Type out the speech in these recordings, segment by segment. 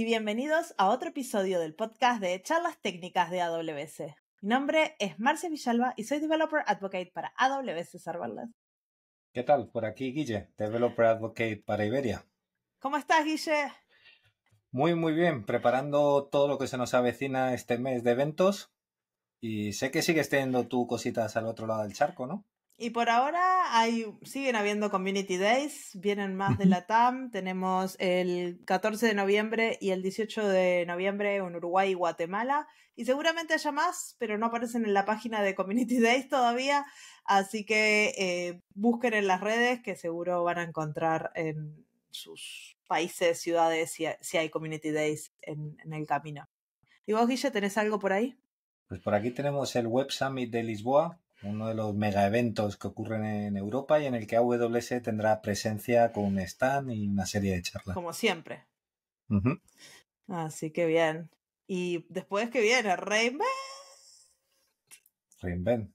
bienvenidos a otro episodio del podcast de Charlas Técnicas de AWS. Mi nombre es Marcia Villalba y soy Developer Advocate para AWS Serverless. ¿Qué tal? Por aquí, Guille, Developer Advocate para Iberia. ¿Cómo estás, Guille? Muy bien, preparando todo lo que se nos avecina este mes de eventos. Y sé que sigues teniendo tú cositas al otro lado del charco, ¿no? Y por ahora siguen habiendo Community Days, vienen más de la TAM. Tenemos el 14 de noviembre y el 18 de noviembre en Uruguay y Guatemala. Y seguramente haya más, pero no aparecen en la página de Community Days todavía. Así que busquen en las redes que seguro van a encontrar en sus países, ciudades, si hay Community Days en el camino. ¿Y vos, Guille, tenés algo por ahí? Pues por aquí tenemos el Web Summit de Lisboa, uno de los mega eventos que ocurren en Europa y en el que AWS tendrá presencia con un stand y una serie de charlas. Como siempre. Uh-huh. Así que bien. Y después que viene Reinvent,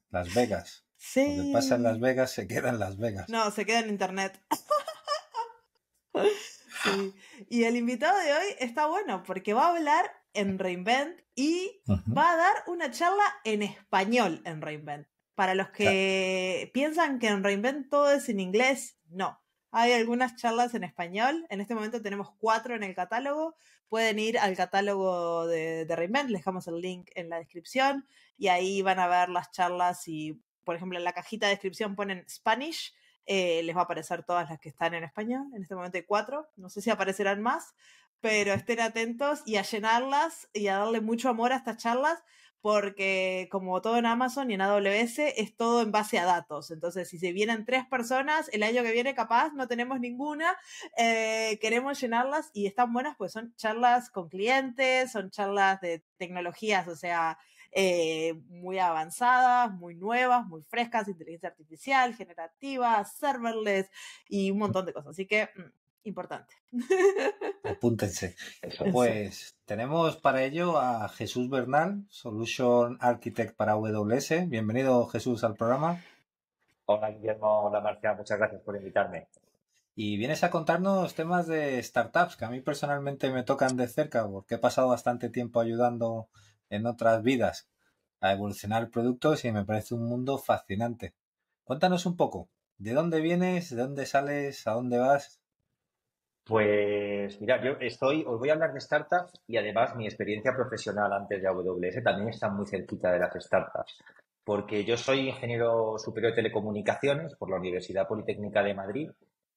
Las Vegas. Sí. Lo que pasa en Las Vegas se queda en Las Vegas. No, se queda en internet. Sí. Y el invitado de hoy está bueno porque va a hablar en Reinvent y va a dar una charla en español en Reinvent. Para los que piensan que en Reinvent todo es en inglés, no. Hay algunas charlas en español. En este momento tenemos 4 en el catálogo. Pueden ir al catálogo de Reinvent. Les dejamos el link en la descripción. Y ahí van a ver las charlas. Y, por ejemplo, en la cajita de descripción ponen Spanish. Les va a aparecer todas las que están en español. En este momento hay 4. No sé si aparecerán más. Pero estén atentos y a llenarlas y a darle mucho amor a estas charlas. Porque como todo en Amazon y en AWS es todo en base a datos. Entonces, si se vienen 3 personas, el año que viene capaz no tenemos ninguna. Queremos llenarlas y están buenas, pues son charlas con clientes, son charlas de tecnologías, o sea, muy avanzadas, muy nuevas, muy frescas, inteligencia artificial, generativa, serverless y un montón de cosas. Así que, importante. Apúntense. Pues tenemos para ello a Jesús Bernal, Solution Architect para AWS. Bienvenido, Jesús, al programa. Hola, Guillermo. Hola, Marcia. Muchas gracias por invitarme. Y vienes a contarnos temas de startups que a mí personalmente me tocan de cerca porque he pasado bastante tiempo ayudando en otras vidas a evolucionar productos y me parece un mundo fascinante. Cuéntanos un poco, ¿de dónde vienes, de dónde sales, a dónde vas? Pues mira, os voy a hablar de startups y además mi experiencia profesional antes de AWS también está muy cerquita de las startups, porque yo soy ingeniero superior de telecomunicaciones por la Universidad Politécnica de Madrid,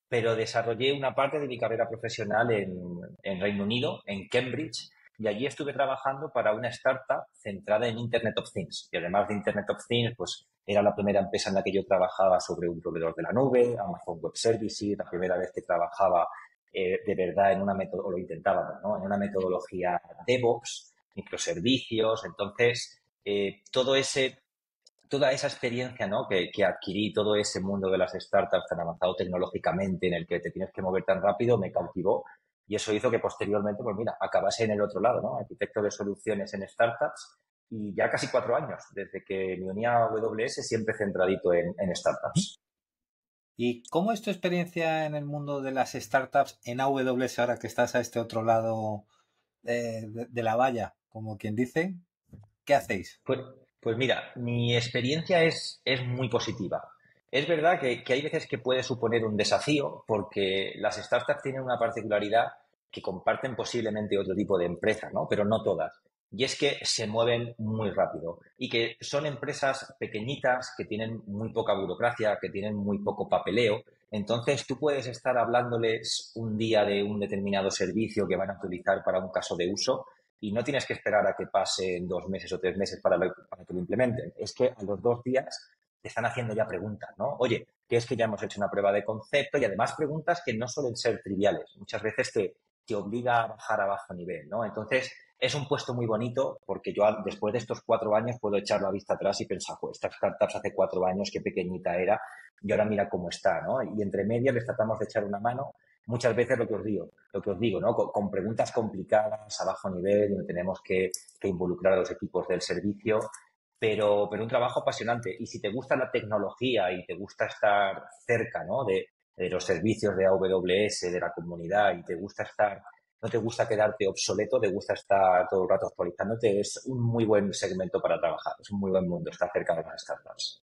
pero desarrollé una parte de mi carrera profesional en Reino Unido, en Cambridge, y allí estuve trabajando para una startup centrada en Internet of Things. Y además de Internet of Things, pues era la primera empresa en la que yo trabajaba sobre un proveedor de la nube, Amazon Web Services, la primera vez que trabajaba de verdad en una metodología, o lo intentábamos, ¿no? En una metodología DevOps, microservicios. Entonces, toda esa experiencia, ¿no? que adquirí, todo ese mundo de las startups tan avanzado tecnológicamente en el que te tienes que mover tan rápido, me cautivó y eso hizo que posteriormente, pues mira, acabase en el otro lado, ¿no? Arquitecto de soluciones en startups y ya casi 4 años desde que me uní a AWS, siempre centradito en startups. ¿Y cómo es tu experiencia en el mundo de las startups en AWS ahora que estás a este otro lado de la valla, como quien dice? ¿Qué hacéis? Pues mira, mi experiencia es muy positiva. Es verdad que hay veces que puede suponer un desafío porque las startups tienen una particularidad que comparten posiblemente otro tipo de empresas, ¿no? Pero no todas. Y es que se mueven muy rápido y que son empresas pequeñitas que tienen muy poca burocracia, que tienen muy poco papeleo. Entonces tú puedes estar hablándoles un día de un determinado servicio que van a utilizar para un caso de uso y no tienes que esperar a que pasen 2 meses o 3 meses para que lo implementen. Es que a los 2 días te están haciendo ya preguntas, ¿no? Oye, que es que ya hemos hecho una prueba de concepto y además preguntas que no suelen ser triviales. Muchas veces te obliga a bajar a bajo nivel, ¿no? Entonces, es un puesto muy bonito porque yo después de estos 4 años puedo echar la vista atrás y pensar, pues estas startups hace 4 años, qué pequeñita era y ahora mira cómo está, ¿no? Y entre medias les tratamos de echar una mano. Muchas veces lo que os digo, ¿no? Con preguntas complicadas a bajo nivel, donde tenemos que involucrar a los equipos del servicio, pero un trabajo apasionante. Y si te gusta la tecnología y te gusta estar cerca, ¿no? de los servicios de AWS, de la comunidad, y te gusta estar no te gusta quedarte obsoleto, te gusta estar todo el rato actualizándote, es un muy buen segmento para trabajar, es un muy buen mundo, está cerca de las startups.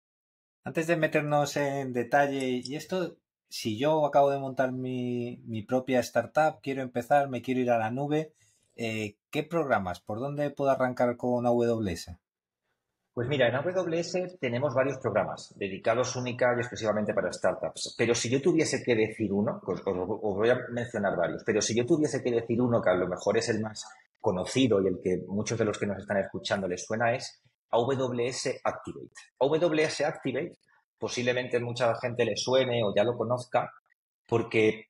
Antes de meternos en detalle, y esto, si yo acabo de montar mi propia startup, quiero empezar, me quiero ir a la nube, ¿qué programas? ¿Por dónde puedo arrancar con AWS? Pues mira, en AWS tenemos varios programas dedicados única y exclusivamente para startups. Pero si yo tuviese que decir uno, pues os voy a mencionar varios, pero si yo tuviese que decir uno que a lo mejor es el más conocido y el que muchos de los que nos están escuchando les suena es AWS Activate. AWS Activate posiblemente mucha gente le suene o ya lo conozca porque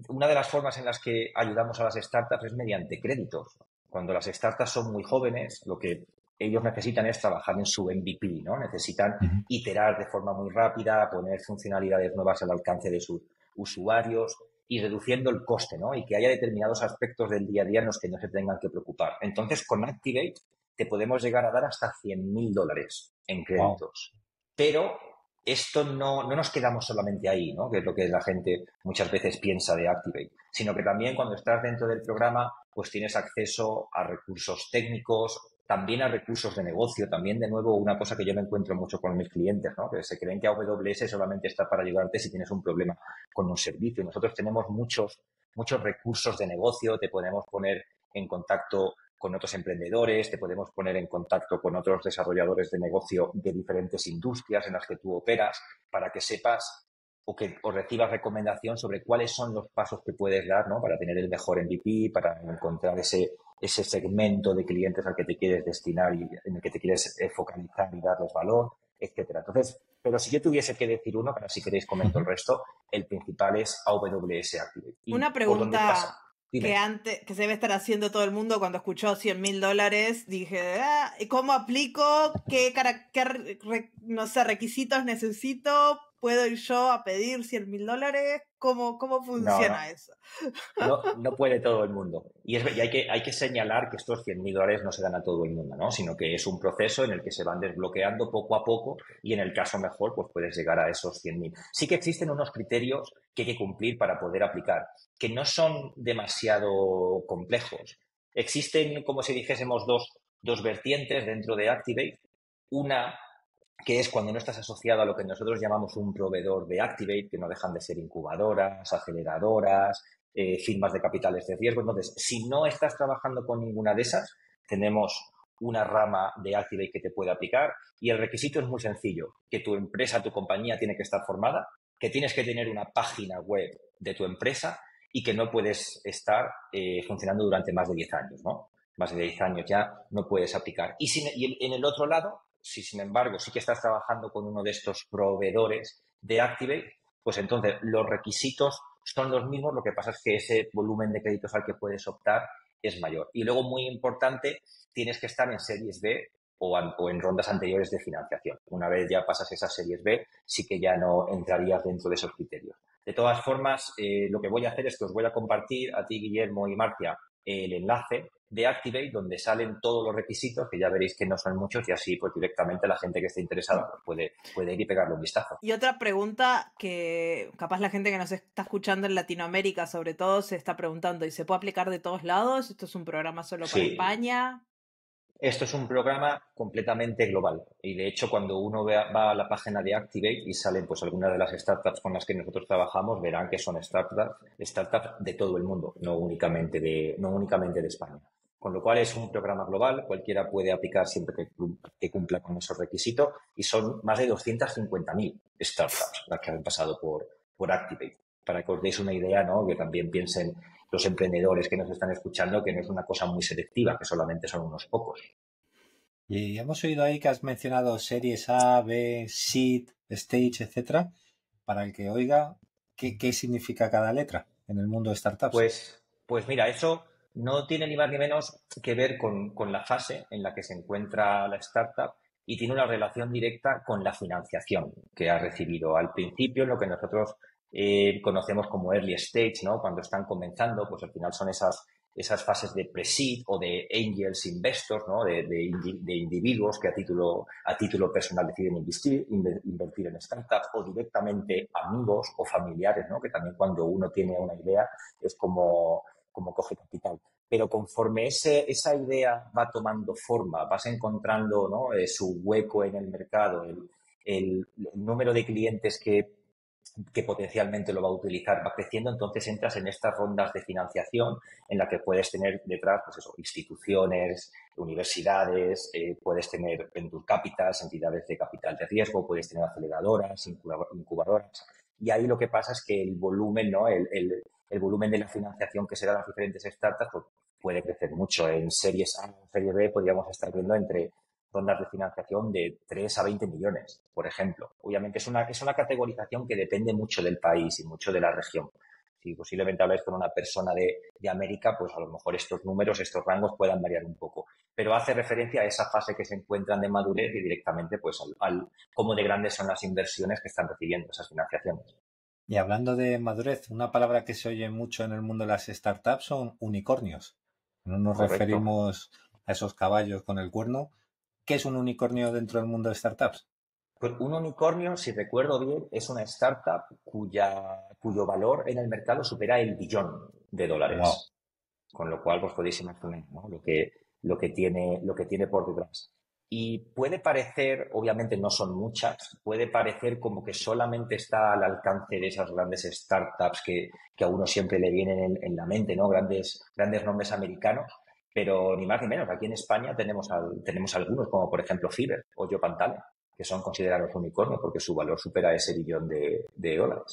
una de las formas en las que ayudamos a las startups es mediante créditos. Cuando las startups son muy jóvenes, lo que ellos necesitan es trabajar en su MVP, ¿no? Necesitan iterar de forma muy rápida, poner funcionalidades nuevas al alcance de sus usuarios y reduciendo el coste, ¿no? Y que haya determinados aspectos del día a día en los que no se tengan que preocupar. Entonces, con Activate te podemos llegar a dar hasta $100,000 en créditos. Wow. Pero esto no nos quedamos solamente ahí, ¿no? Que es lo que la gente muchas veces piensa de Activate, sino que también cuando estás dentro del programa, pues tienes acceso a recursos técnicos, también a recursos de negocio, también de nuevo una cosa que yo me encuentro mucho con mis clientes, ¿no? Que se creen que AWS solamente está para ayudarte si tienes un problema con un servicio. Nosotros tenemos muchos recursos de negocio, te podemos poner en contacto con otros emprendedores, te podemos poner en contacto con otros desarrolladores de negocio de diferentes industrias en las que tú operas para que sepas o recibas recomendación sobre cuáles son los pasos que puedes dar, ¿no? Para tener el mejor MVP, para encontrar ese segmento de clientes al que te quieres destinar y en el que te quieres focalizar y darles valor, etcétera. Entonces, pero si yo tuviese que decir uno, para si queréis comento el resto, el principal es AWS Activate. Una pregunta que se debe estar haciendo todo el mundo cuando escuchó $100,000, dije, ¿cómo aplico? ¿Qué no sé, requisitos necesito? ¿Puedo ir yo a pedir $100,000? ¿Cómo funciona eso? No puede todo el mundo. Y hay que señalar que estos $100,000 no se dan a todo el mundo, ¿no? Sino que es un proceso en el que se van desbloqueando poco a poco y en el caso mejor, pues puedes llegar a esos 100.000. Sí que existen unos criterios que hay que cumplir para poder aplicar, que no son demasiado complejos. Existen, como si dijésemos, dos vertientes dentro de Activate. Una que es cuando no estás asociado a lo que nosotros llamamos un proveedor de Activate, que no dejan de ser incubadoras, aceleradoras, firmas de capitales de riesgo. Entonces, si no estás trabajando con ninguna de esas, tenemos una rama de Activate que te puede aplicar y el requisito es muy sencillo, que tu empresa, tu compañía tiene que estar formada, que tienes que tener una página web de tu empresa y que no puedes estar funcionando durante más de 10 años, ¿no? Más de 10 años ya no puedes aplicar. Y en el otro lado, si sin embargo sí que estás trabajando con uno de estos proveedores de Activate, pues entonces los requisitos son los mismos, lo que pasa es que ese volumen de créditos al que puedes optar es mayor. Y luego, muy importante, tienes que estar en series B o en rondas anteriores de financiación. Una vez ya pasas esas series B, sí que ya no entrarías dentro de esos criterios. De todas formas, lo que voy a hacer es que os voy a compartir a ti, Guillermo y Marcia, el enlace de Activate donde salen todos los requisitos, que ya veréis que no son muchos y así pues directamente la gente que esté interesada pues, puede ir y pegarle un vistazo. Y otra pregunta que capaz la gente que nos está escuchando en Latinoamérica sobre todo se está preguntando, ¿y se puede aplicar de todos lados? ¿Esto es un programa solo para España? Esto es un programa completamente global y de hecho cuando uno va a la página de Activate y salen pues algunas de las startups con las que nosotros trabajamos, verán que son startups de todo el mundo, no únicamente de España. Con lo cual es un programa global, cualquiera puede aplicar siempre que cumpla con esos requisitos y son más de 250.000 startups las que han pasado por Activate. Para que os deis una idea, ¿no? Que también piensen los emprendedores que nos están escuchando que no es una cosa muy selectiva, que solamente son unos pocos. Y hemos oído ahí que has mencionado series A, B, Seed, Stage, etcétera. Para el que oiga, ¿qué significa cada letra en el mundo de startups? Pues mira, eso no tiene ni más ni menos que ver con la fase en la que se encuentra la startup y tiene una relación directa con la financiación que ha recibido. Al principio, lo que nosotros conocemos como early stage, ¿no? Cuando están comenzando, pues al final son esas fases de pre-seed o de angels investors, ¿no? De individuos que a título personal deciden invertir en startups o directamente amigos o familiares, ¿no? Que también cuando uno tiene una idea es como cómo coge capital. Pero conforme esa idea va tomando forma, vas encontrando, ¿no?, su hueco en el mercado, el número de clientes que potencialmente lo va a utilizar va creciendo, entonces entras en estas rondas de financiación en la que puedes tener detrás, pues eso, instituciones, universidades, puedes tener venture capitals, entidades de capital de riesgo, puedes tener aceleradoras, incubadoras, y ahí lo que pasa es que el volumen, ¿no?, el volumen de la financiación que se da a las diferentes startups pues, puede crecer mucho. En series A o series B podríamos estar viendo entre rondas de financiación de 3 a 20 millones, por ejemplo. Obviamente es una categorización que depende mucho del país y mucho de la región. Si posiblemente habláis con una persona de América, pues a lo mejor estos números, estos rangos puedan variar un poco. Pero hace referencia a esa fase que se encuentran de madurez y directamente pues al cómo de grandes son las inversiones que están recibiendo esas financiaciones. Y hablando de madurez, una palabra que se oye mucho en el mundo de las startups son unicornios. No nos Correcto. referimos a esos caballos con el cuerno. ¿Qué es un unicornio dentro del mundo de startups? Pues un unicornio, si recuerdo bien, es una startup cuyo valor en el mercado supera el $1 billón. Wow. Con lo cual, pues podéis imaginar, ¿no?, lo que tiene por detrás. Y puede parecer, obviamente no son muchas, puede parecer como que solamente está al alcance de esas grandes startups que a uno siempre le vienen en la mente, ¿no?, grandes nombres americanos. Pero ni más ni menos, aquí en España tenemos algunos, como por ejemplo Fiverr o Yopantale, que son considerados unicornios porque su valor supera ese $1 billón.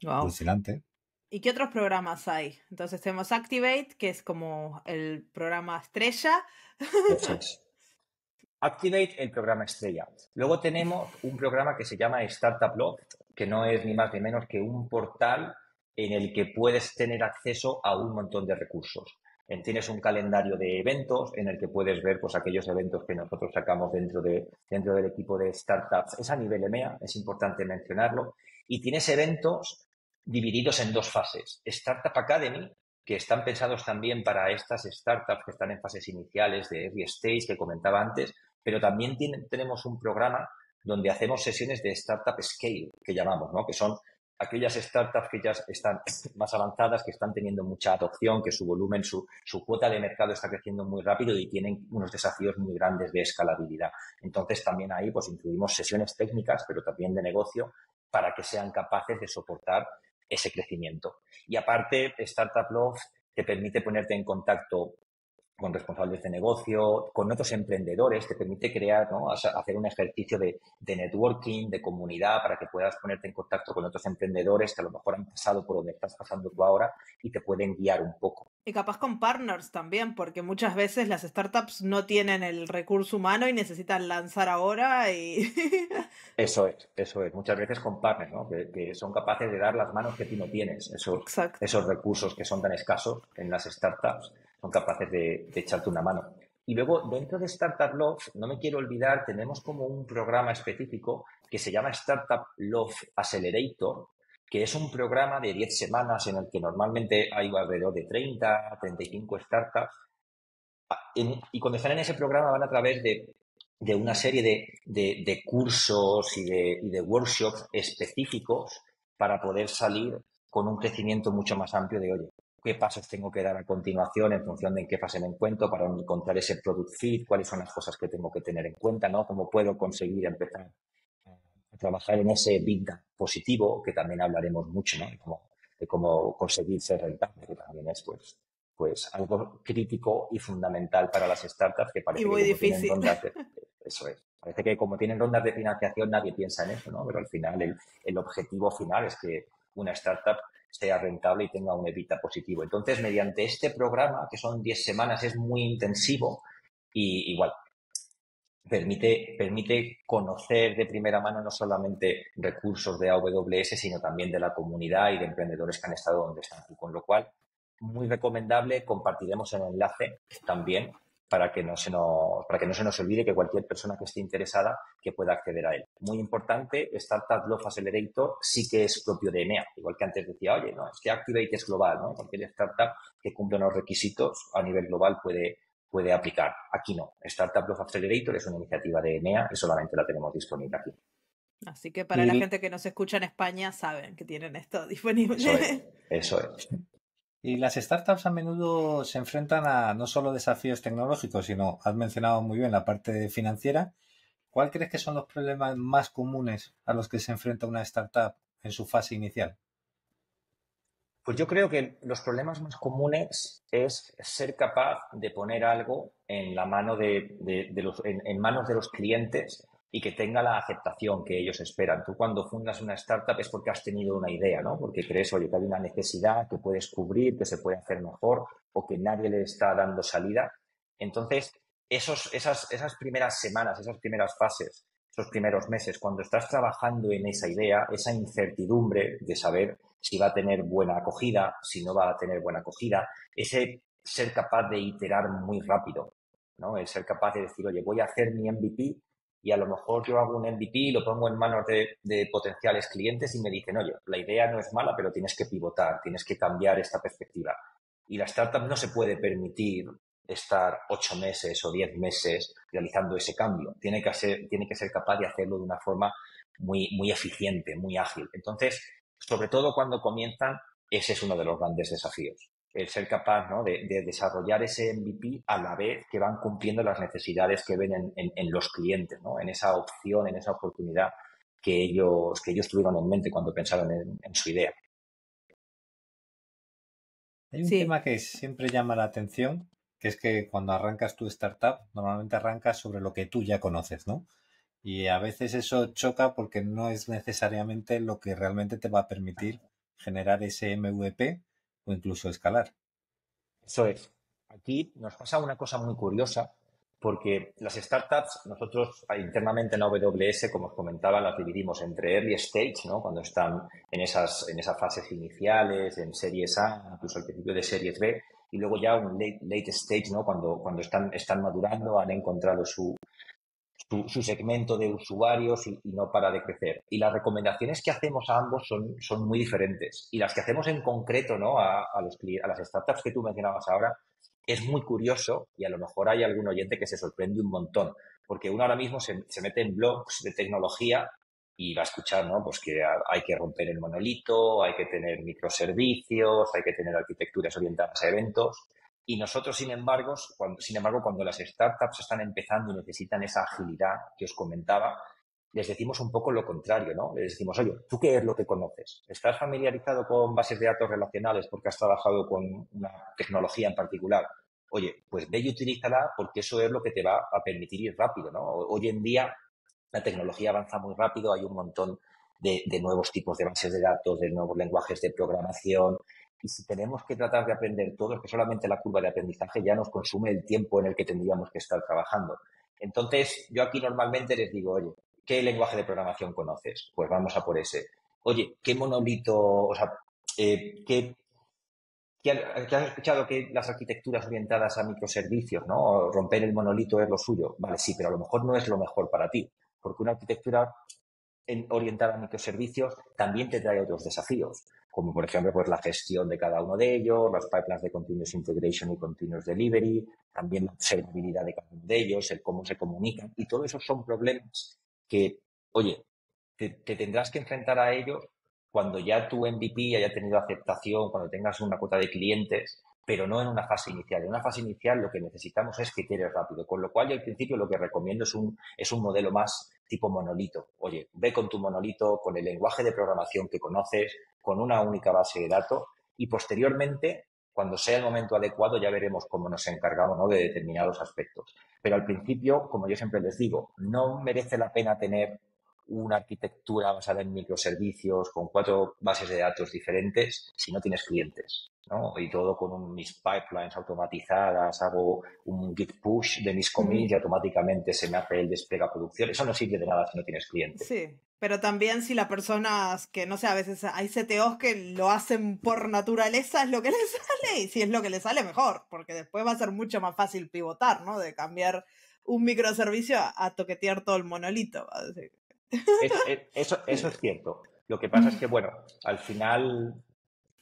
Wow. Alucinante. ¿Y qué otros programas hay? Entonces tenemos Activate, que es como el programa estrella. Eso es. Activate, el programa estrella. Luego tenemos un programa que se llama Startup Loft, que no es ni más ni menos que un portal en el que puedes tener acceso a un montón de recursos. Tienes un calendario de eventos en el que puedes ver pues aquellos eventos que nosotros sacamos dentro del equipo de startups. Es a nivel EMEA, es importante mencionarlo. Y tienes eventos divididos en dos fases. Startup Academy, que están pensados también para estas startups que están en fases iniciales de early stage que comentaba antes, pero también tenemos un programa donde hacemos sesiones de Startup Scale, que llamamos, ¿no?, que son aquellas startups que ya están más avanzadas, que están teniendo mucha adopción, que su volumen, su cuota de mercado está creciendo muy rápido y tienen unos desafíos muy grandes de escalabilidad. Entonces, también ahí pues incluimos sesiones técnicas, pero también de negocio, para que sean capaces de soportar ese crecimiento. Y aparte, Startup Love te permite ponerte en contacto con responsables de negocio, con otros emprendedores, te permite crear, ¿no?, hacer un ejercicio de networking, de comunidad, para que puedas ponerte en contacto con otros emprendedores que a lo mejor han pasado por donde estás pasando tú ahora y te pueden guiar un poco. Y capaz con partners también, porque muchas veces las startups no tienen el recurso humano y necesitan lanzar ahora y... Eso es. Muchas veces con partners, ¿no?, que son capaces de dar las manos que tú no tienes. Esos recursos que son tan escasos en las startups son capaces de echarte una mano. Y luego, dentro de Startup Love, no me quiero olvidar, tenemos como un programa específico que se llama Startup Love Accelerator, que es un programa de 10 semanas en el que normalmente hay alrededor de 30, 35 startups. Y cuando están en ese programa van a través de una serie de cursos y de workshops específicos para poder salir con un crecimiento mucho más amplio de, oye, qué pasos tengo que dar a continuación en función de en qué fase me encuentro para encontrar ese product fit, cuáles son las cosas que tengo que tener en cuenta, ¿no?, cómo puedo conseguir empezar a trabajar en ese big data positivo, que también hablaremos mucho, ¿no?, de cómo conseguir ser rentable, que también es pues algo crítico y fundamental para las startups, que parece y muy que como difícil. tienen rondas eso es. Parece que como tienen rondas de financiación nadie piensa en eso, ¿no? Pero al final el objetivo final es que una startup sea rentable y tenga un EBITDA positivo. Entonces, mediante este programa, que son 10 semanas, es muy intensivo y igual permite conocer de primera mano no solamente recursos de AWS, sino también de la comunidad y de emprendedores que han estado donde están. Y con lo cual, muy recomendable, compartiremos el enlace también para que no se nos olvide, que cualquier persona que esté interesada que pueda acceder a él. Muy importante, Startup Love Accelerator sí que es propio de EMEA, igual que antes decía, oye, no, es que Activate es global, ¿no? Cualquier startup que cumpla los requisitos a nivel global puede aplicar. Aquí no. Startup Love Accelerator es una iniciativa de EMEA y solamente la tenemos disponible aquí. Así que para la gente que nos escucha en España saben que tienen esto disponible. Eso es. Y las startups a menudo se enfrentan a no solo desafíos tecnológicos, sino, has mencionado muy bien la parte financiera. ¿Cuál crees que son los problemas más comunes a los que se enfrenta una startup en su fase inicial? Pues yo creo que los problemas más comunes es ser capaz de poner algo en la mano en manos de los clientes y que tenga la aceptación que ellos esperan. Tú cuando fundas una startup es porque has tenido una idea, ¿no? Porque crees, oye, que hay una necesidad que puedes cubrir, que se puede hacer mejor o que nadie le está dando salida. Entonces, esas primeras semanas, esas primeras fases, esos primeros meses, cuando estás trabajando en esa idea, esa incertidumbre de saber si va a tener buena acogida, si no va a tener buena acogida, ese ser capaz de iterar muy rápido, ¿no? El ser capaz de decir, oye, voy a hacer mi MVP y a lo mejor yo hago un MVP, lo pongo en manos de potenciales clientes y me dicen, oye, la idea no es mala, pero tienes que pivotar, tienes que cambiar esta perspectiva. Y la startup no se puede permitir estar 8 meses o 10 meses realizando ese cambio. Tiene que ser capaz de hacerlo de una forma muy eficiente, muy ágil. Entonces, sobre todo cuando comienzan, ese es uno de los grandes desafíos. El ser capaz, ¿no?, de desarrollar ese MVP a la vez que van cumpliendo las necesidades que ven en los clientes, ¿no?, en esa opción, en esa oportunidad que ellos tuvieron en mente cuando pensaron en su idea. Hay un Sí, tema que siempre llama la atención, que es que cuando arrancas tu startup, normalmente arrancas sobre lo que tú ya conoces, ¿no? Y a veces eso choca porque no es necesariamente lo que realmente te va a permitir generar ese MVP o incluso escalar. Eso es. Aquí nos pasa una cosa muy curiosa porque las startups, nosotros internamente en AWS, como os comentaba, las dividimos entre early stage, ¿no?, cuando están en esas fases iniciales, en series A, incluso al principio de series B, y luego ya un late stage, ¿no?, cuando están madurando, han encontrado su segmento de usuarios y no para de crecer. Y las recomendaciones que hacemos a ambos son muy diferentes. Y las que hacemos en concreto, ¿no?, a las startups que tú mencionabas ahora, es muy curioso y a lo mejor hay algún oyente que se sorprende un montón, porque uno ahora mismo se mete en blogs de tecnología y va a escuchar, ¿no?, pues que hay que romper el monolito, hay que tener microservicios, hay que tener arquitecturas orientadas a eventos. Y nosotros, cuando las startups están empezando y necesitan esa agilidad que os comentaba, les decimos un poco lo contrario, ¿no? Les decimos, oye, ¿tú qué es lo que conoces? ¿Estás familiarizado con bases de datos relacionales porque has trabajado con una tecnología en particular? Oye, pues ve y utilízala porque eso es lo que te va a permitir ir rápido, ¿no? Hoy en día la tecnología avanza muy rápido, hay un montón de nuevos tipos de bases de datos, de nuevos lenguajes de programación. Y si tenemos que tratar de aprender todo, es que solamente la curva de aprendizaje ya nos consume el tiempo en el que tendríamos que estar trabajando. Entonces, yo aquí normalmente les digo, oye, ¿qué lenguaje de programación conoces? Pues vamos a por ese. Oye, ¿qué monolito, o sea, que has escuchado que las arquitecturas orientadas a microservicios, ¿no?, o romper el monolito es lo suyo? Vale, sí, pero a lo mejor no es lo mejor para ti, porque una arquitectura orientada a microservicios también te trae otros desafíos, como por ejemplo pues la gestión de cada uno de ellos, las pipelines de continuous integration y continuous delivery, también la observabilidad de cada uno de ellos, el cómo se comunican, y todo eso son problemas que, oye, te tendrás que enfrentar a ellos cuando ya tu MVP haya tenido aceptación, cuando tengas una cuota de clientes, pero no en una fase inicial. En una fase inicial lo que necesitamos es que iteres rápido, con lo cual yo al principio lo que recomiendo es un modelo más tipo monolito. Oye, ve con tu monolito, con el lenguaje de programación que conoces, con una única base de datos y posteriormente, cuando sea el momento adecuado, ya veremos cómo nos encargamos, ¿no?, de determinados aspectos. Pero al principio, como yo siempre les digo, no merece la pena tener una arquitectura basada en microservicios con 4 bases de datos diferentes si no tienes clientes, ¿no? Y todo con mis pipelines automatizadas, hago un git push de mis commits y automáticamente se me hace el despliegue a producción. Eso no sirve de nada si no tienes clientes. sí. Pero también si la persona, que no sé, a veces hay CTOs que lo hacen por naturaleza, es lo que les sale, y si es lo que les sale, mejor, porque después va a ser mucho más fácil pivotar, ¿no? De cambiar un microservicio a toquetear todo el monolito. Así. Eso es cierto. Lo que pasa es que, bueno, al final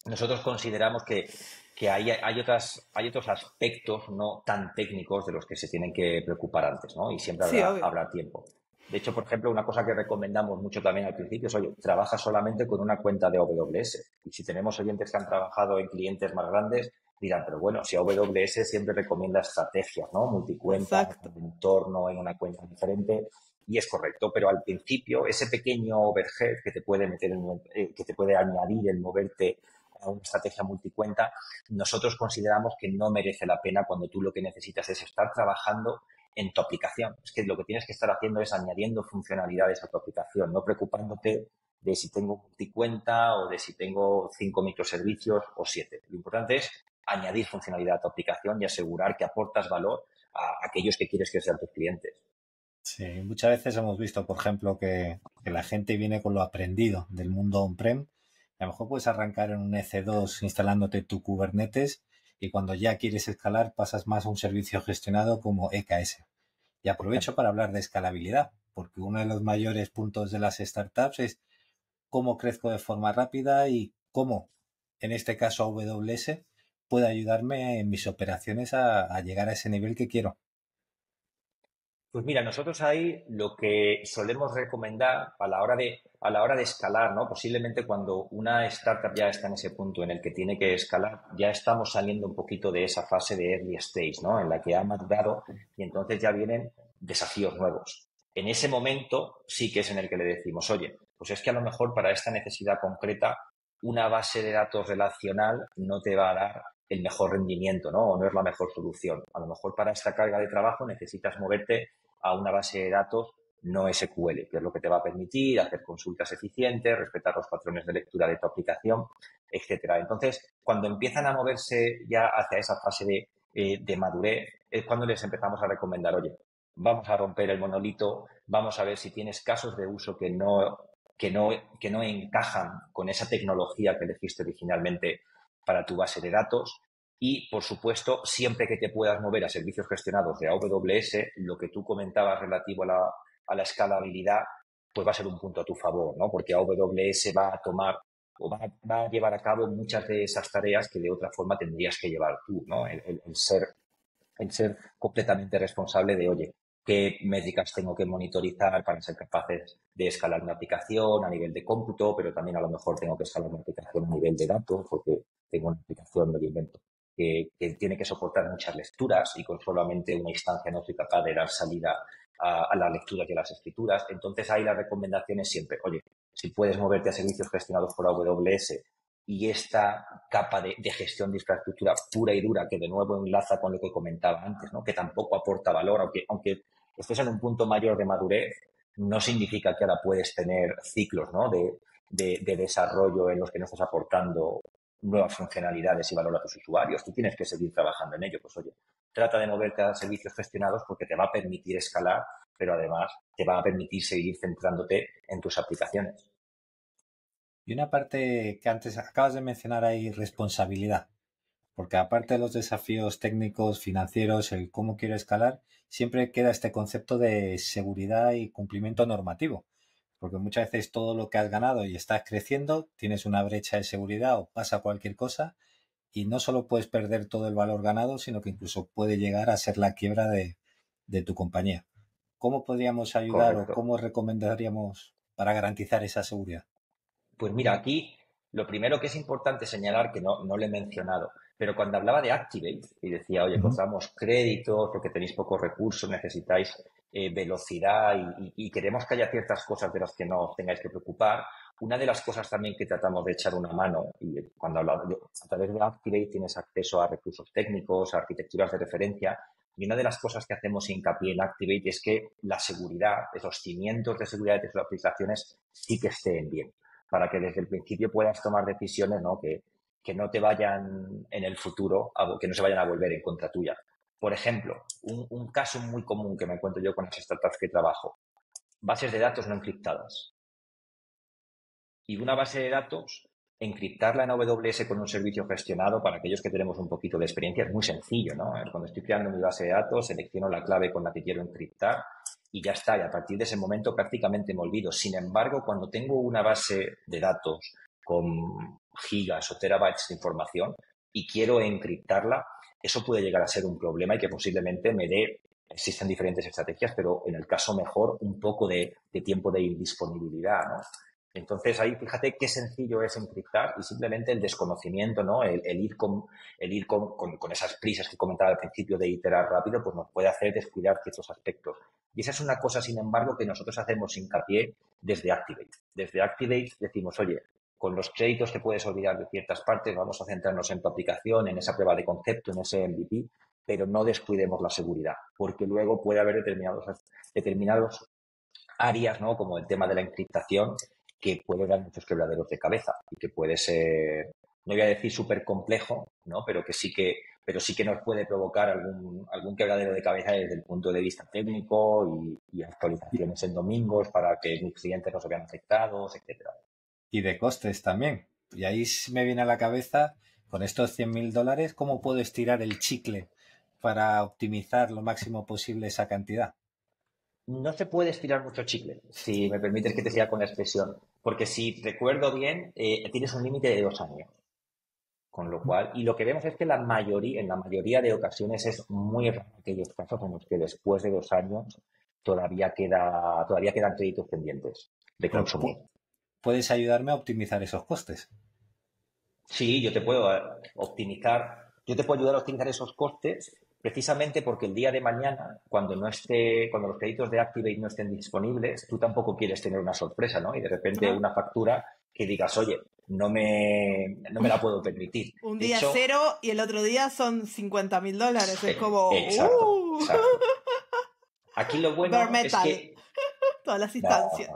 nosotros consideramos que hay otros aspectos no tan técnicos de los que se tienen que preocupar antes, ¿no? Y siempre Sí, obvio. habrá tiempo. De hecho, por ejemplo, una cosa que recomendamos mucho también al principio es, oye, trabaja solamente con una cuenta de AWS. Y si tenemos oyentes que han trabajado en clientes más grandes, dirán, pero bueno, si AWS siempre recomienda estrategias, ¿no? Multicuenta, Exacto. en un entorno, en una cuenta diferente. Y es correcto, pero al principio ese pequeño overhead que te puede que te puede añadir el moverte a una estrategia multicuenta, nosotros consideramos que no merece la pena cuando tú lo que necesitas es estar trabajando en tu aplicación. Es que lo que tienes que estar haciendo es añadiendo funcionalidades a tu aplicación, no preocupándote de si tengo multicuenta o de si tengo 5 microservicios o 7. Lo importante es añadir funcionalidad a tu aplicación y asegurar que aportas valor a aquellos que quieres que sean tus clientes. Sí, muchas veces hemos visto, por ejemplo, que la gente viene con lo aprendido del mundo on-prem. A lo mejor puedes arrancar en un EC2 instalándote tu Kubernetes y cuando ya quieres escalar pasas más a un servicio gestionado como EKS. Y aprovecho para hablar de escalabilidad, porque uno de los mayores puntos de las startups es cómo crezco de forma rápida y cómo, en este caso AWS, puede ayudarme en mis operaciones a llegar a ese nivel que quiero. Pues mira, nosotros ahí lo que solemos recomendar a la hora de escalar, ¿no? Posiblemente cuando una startup ya está en ese punto en el que tiene que escalar, ya estamos saliendo un poquito de esa fase de early stage, ¿no? En la que ha madurado y entonces ya vienen desafíos nuevos. En ese momento sí que es en el que le decimos, oye, pues es que a lo mejor para esta necesidad concreta una base de datos relacional no te va a dar el mejor rendimiento, ¿no? O no es la mejor solución. A lo mejor para esta carga de trabajo necesitas moverte a una base de datos no SQL, que es lo que te va a permitir hacer consultas eficientes, respetar los patrones de lectura de tu aplicación, etcétera. Entonces, cuando empiezan a moverse ya hacia esa fase de madurez, es cuando les empezamos a recomendar, oye, vamos a romper el monolito, vamos a ver si tienes casos de uso que no encajan con esa tecnología que elegiste originalmente para tu base de datos. Y, por supuesto, siempre que te puedas mover a servicios gestionados de AWS, lo que tú comentabas relativo a la escalabilidad, pues va a ser un punto a tu favor, ¿no? Porque AWS va a tomar o va a llevar a cabo muchas de esas tareas que de otra forma tendrías que llevar tú, ¿no? El ser completamente responsable de, oye, qué métricas tengo que monitorizar para ser capaces de escalar una aplicación a nivel de cómputo, pero también a lo mejor tengo que escalar una aplicación a nivel de datos, porque tengo una aplicación, me lo invento, que tiene que soportar muchas lecturas y con solamente una instancia no soy capaz de dar salida a las lecturas y a las escrituras. Entonces ahí la recomendación es siempre, oye, si puedes moverte a servicios gestionados por AWS y esta capa de gestión de infraestructura pura y dura, que de nuevo enlaza con lo que comentaba antes, ¿no? Que tampoco aporta valor, aunque estés en un punto mayor de madurez, no significa que ahora puedes tener ciclos, ¿no? de desarrollo en los que no estás aportando nuevas funcionalidades y valor a tus usuarios. Tú tienes que seguir trabajando en ello. Pues oye, trata de moverte a servicios gestionados porque te va a permitir escalar, pero además te va a permitir seguir centrándote en tus aplicaciones. Y una parte que antes acabas de mencionar ahí, responsabilidad, porque aparte de los desafíos técnicos, financieros, el cómo quiero escalar, siempre queda este concepto de seguridad y cumplimiento normativo, porque muchas veces todo lo que has ganado y estás creciendo, tienes una brecha de seguridad o pasa cualquier cosa y no solo puedes perder todo el valor ganado, sino que incluso puede llegar a ser la quiebra de tu compañía. ¿Cómo podríamos ayudar o Correcto. cómo recomendaríamos para garantizar esa seguridad? Pues mira, aquí lo primero que es importante señalar, que no lo he mencionado, pero cuando hablaba de Activate y decía, oye, pues Ujú. damos créditos porque tenéis pocos recursos, necesitáis velocidad y queremos que haya ciertas cosas de las que no os tengáis que preocupar, una de las cosas también que tratamos de echar una mano, y cuando hablaba a través de Activate tienes acceso a recursos técnicos, a arquitecturas de referencia, y una de las cosas que hacemos hincapié en Activate es que la seguridad, esos cimientos de seguridad de tus aplicaciones sí que estén bien para que desde el principio puedas tomar decisiones, ¿no? Que no te vayan en el futuro, que no se vayan a volver en contra tuya. Por ejemplo, un caso muy común que me encuentro yo con las startups que trabajo, bases de datos no encriptadas. Y una base de datos, encriptarla en AWS con un servicio gestionado, para aquellos que tenemos un poquito de experiencia, es muy sencillo, ¿no? Cuando estoy creando mi base de datos, selecciono la clave con la que quiero encriptar y ya está. Y a partir de ese momento prácticamente me olvido. Sin embargo, cuando tengo una base de datos con gigas o terabytes de información y quiero encriptarla, eso puede llegar a ser un problema y que posiblemente me dé existen diferentes estrategias, pero en el caso mejor, un poco de tiempo de indisponibilidad, ¿no? Entonces, ahí fíjate qué sencillo es encriptar y simplemente el desconocimiento, ¿no? El ir con esas prisas que comentaba al principio de iterar rápido, pues nos puede hacer descuidar ciertos aspectos. Y esa es una cosa, sin embargo, que nosotros hacemos hincapié desde Activate. Desde Activate decimos, oye, con los créditos te puedes olvidar de ciertas partes, vamos a centrarnos en tu aplicación, en esa prueba de concepto, en ese MVP, pero no descuidemos la seguridad, porque luego puede haber determinados áreas, ¿no? Como el tema de la encriptación, que puede dar muchos quebraderos de cabeza y que puede ser, no voy a decir súper complejo, ¿no? Pero sí que nos puede provocar algún quebradero de cabeza desde el punto de vista técnico y actualizaciones en domingos para que mis clientes no se vean afectados, etcétera. Y de costes también. Y ahí me viene a la cabeza, con estos $100.000, ¿cómo puedo estirar el chicle para optimizar lo máximo posible esa cantidad? No se puede estirar mucho chicle, si me permites que te siga con la expresión, porque si recuerdo bien, tienes un límite de 2 años. Con lo cual, y lo que vemos es que en la mayoría de ocasiones es muy raro aquellos casos en los que después de 2 años todavía quedan créditos pendientes de Pero consumir. ¿puedes ayudarme a optimizar esos costes? Sí, yo te puedo ayudar a optimizar esos costes precisamente porque el día de mañana, cuando los créditos de Activate no estén disponibles, tú tampoco quieres tener una sorpresa, ¿no? Y de repente una factura que digas, oye, no me la puedo permitir. Un día cero y el otro día son $50.000. Es como... Exacto. Aquí lo bueno es que... Todas las instancias.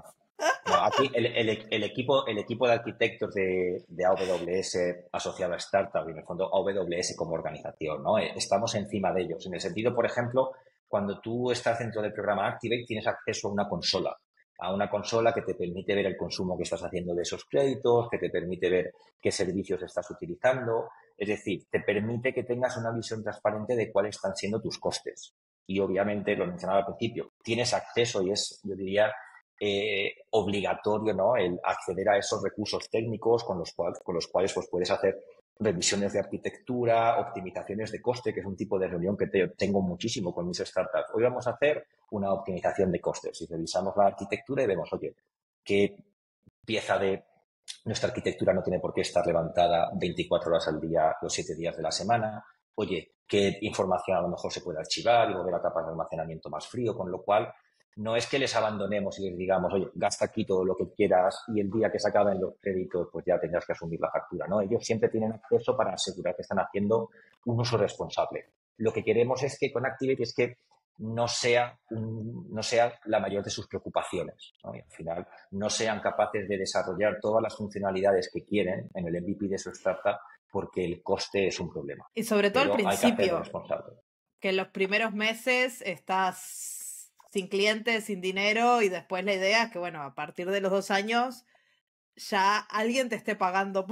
No, aquí el equipo de arquitectos de AWS asociado a Startup y en el fondo AWS como organización, ¿no? Estamos encima de ellos. En el sentido, por ejemplo, cuando tú estás dentro del programa Activate tienes acceso a una consola que te permite ver el consumo que estás haciendo de esos créditos, que te permite ver qué servicios estás utilizando. Es decir, te permite que tengas una visión transparente de cuáles están siendo tus costes. Y obviamente, lo mencionaba al principio, tienes acceso y es, yo diría, obligatorio, ¿no? El acceder a esos recursos técnicos con los cuales pues, puedes hacer revisiones de arquitectura, optimizaciones de coste, que es un tipo de reunión que tengo muchísimo con mis startups. Hoy vamos a hacer una optimización de costes y revisamos la arquitectura y vemos, oye, qué pieza de nuestra arquitectura no tiene por qué estar levantada 24 horas al día, los 7 días de la semana. Oye, qué información a lo mejor se puede archivar y mover a capas de almacenamiento más frío, con lo cual no es que les abandonemos y les digamos, oye, gasta aquí todo lo que quieras y el día que se acaben los créditos, pues ya tendrás que asumir la factura, ¿no? Ellos siempre tienen acceso para asegurar que están haciendo un uso responsable. Lo que queremos es que con Activate es que no sea la mayor de sus preocupaciones, ¿no? Y al final no sean capaces de desarrollar todas las funcionalidades que quieren en el MVP de su startup porque el coste es un problema. Y sobre todo al principio, que en los primeros meses estás sin clientes, sin dinero y después la idea es que, bueno, a partir de los 2 años ya alguien te esté pagando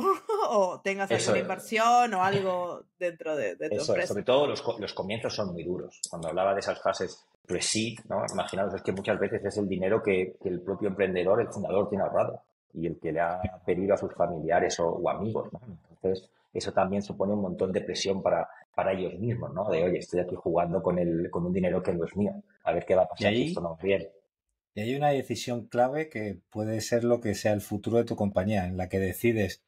o tengas alguna inversión o algo dentro de tu empresa. Sobre todo los comienzos son muy duros. Cuando hablaba de esas fases pre-seed, ¿no? Imaginaos, es que muchas veces es el dinero que el propio emprendedor, el fundador, tiene ahorrado y el que le ha pedido a sus familiares o amigos, ¿no? Entonces, eso también supone un montón de presión para ellos mismos, ¿no? De, oye, estoy aquí jugando con un dinero que no es mío. A ver qué va a pasar si esto no va bien. Y hay una decisión clave que puede ser lo que sea el futuro de tu compañía, en la que decides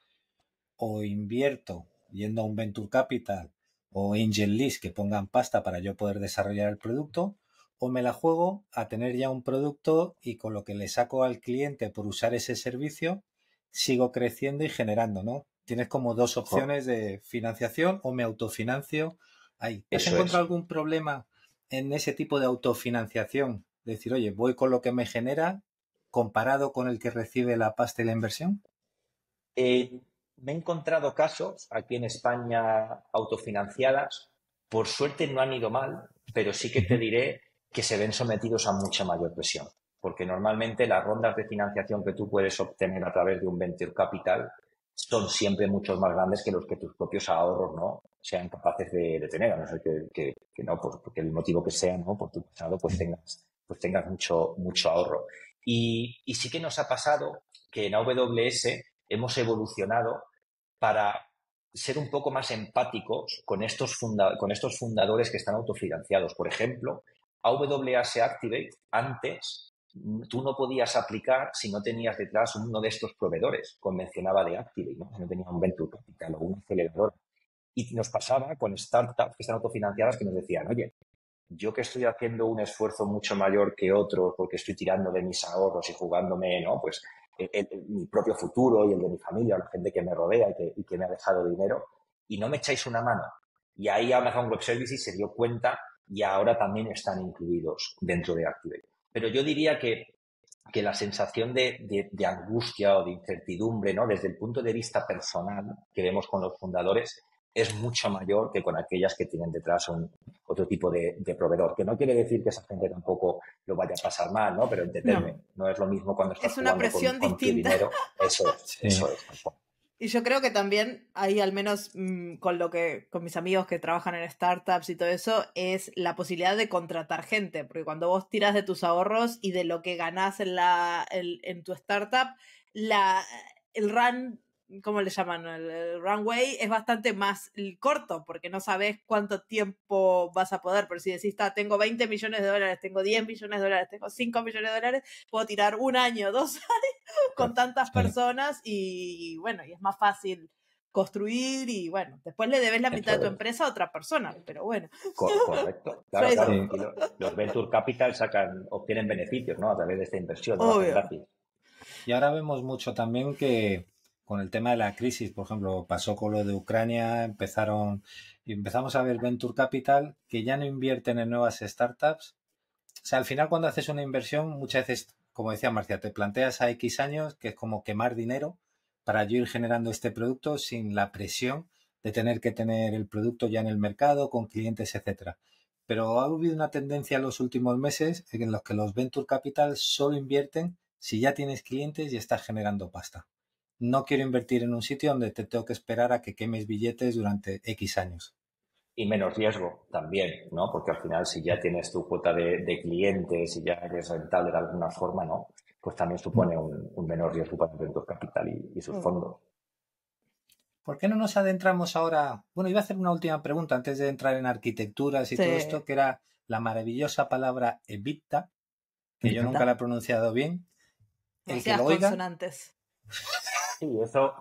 o invierto yendo a un Venture Capital o Angel List que pongan pasta para yo poder desarrollar el producto, o me la juego a tener ya un producto y con lo que le saco al cliente por usar ese servicio, sigo creciendo y generando, ¿no? Tienes como 2 opciones de financiación o me autofinancio ahí. ¿Has encontrado algún problema en ese tipo de autofinanciación? Decir, oye, voy con lo que me genera comparado con el que recibe la pasta y la inversión. Me he encontrado casos aquí en España autofinanciadas. Por suerte no han ido mal, pero sí que te diré que se ven sometidos a mucha mayor presión. Porque normalmente las rondas de financiación que tú puedes obtener a través de un venture capital son siempre mucho más grandes que los que tus propios ahorros no sean capaces de tener, a no ser que no, pues porque el motivo que sea, ¿no? Por tu pasado, pues tengas mucho ahorro. Y sí que nos ha pasado que en AWS hemos evolucionado para ser un poco más empáticos con estos fundadores que están autofinanciados. Por ejemplo, AWS Activate, antes, tú no podías aplicar si no tenías detrás uno de estos proveedores, como mencionaba de Activate, ¿no? Si no tenías un venture capital o una aceleradora. Y nos pasaba con startups que están autofinanciadas que nos decían, oye, yo que estoy haciendo un esfuerzo mucho mayor que otros porque estoy tirando de mis ahorros y jugándome, ¿no? Pues mi propio futuro y el de mi familia, la gente que me rodea y que me ha dejado dinero, y no me echáis una mano. Y ahí Amazon Web Services se dio cuenta y ahora también están incluidos dentro de Activate. Pero yo diría que la sensación de angustia o de incertidumbre, ¿no? Desde el punto de vista personal que vemos con los fundadores, es mucho mayor que con aquellas que tienen detrás otro tipo de proveedor. Que no quiere decir que esa gente tampoco lo vaya a pasar mal, ¿no? Pero entendedme, no es lo mismo cuando estás es una jugando presión con tu distinta. dinero. Eso es, Sí. eso es. Y yo creo que también ahí, al menos con mis amigos que trabajan en startups y todo eso, es la posibilidad de contratar gente, porque cuando vos tiras de tus ahorros y de lo que ganás en tu startup, el run, ¿cómo le llaman? El runway es bastante más corto, porque no sabes cuánto tiempo vas a poder, pero si decís, tengo 20 millones de dólares, tengo 10 millones de dólares, tengo 5 millones de dólares, puedo tirar 1 año, 2 años con tantas personas y bueno, y es más fácil construir y bueno, después le debes la mitad de tu empresa a otra persona, pero bueno. Correcto, claro. Y los Venture Capital obtienen beneficios, ¿no? A través de esta inversión, no hacen gratis. Y ahora vemos mucho también que con el tema de la crisis, por ejemplo, pasó con lo de Ucrania, empezamos a ver Venture Capital que ya no invierten en nuevas startups. O sea, al final cuando haces una inversión, muchas veces, como decía Marcia, te planteas a X años que es como quemar dinero para yo ir generando este producto sin la presión de tener que tener el producto ya en el mercado, con clientes, etcétera. Pero ha habido una tendencia en los últimos meses en los que los Venture Capital solo invierten si ya tienes clientes y estás generando pasta. No quiero invertir en un sitio donde te tengo que esperar a que quemes billetes durante X años. Y menos riesgo también, ¿no? Porque al final, si ya tienes tu cuota de clientes y ya eres rentable de alguna forma, ¿no? Pues también supone un menor riesgo para el Venture Capital y sus fondos. ¿Por qué no nos adentramos ahora? Bueno, iba a hacer una última pregunta antes de entrar en arquitecturas y todo esto, que era la maravillosa palabra EBITDA, que yo nunca la he pronunciado bien. El que lo oiga... consonantes. Sí, eso...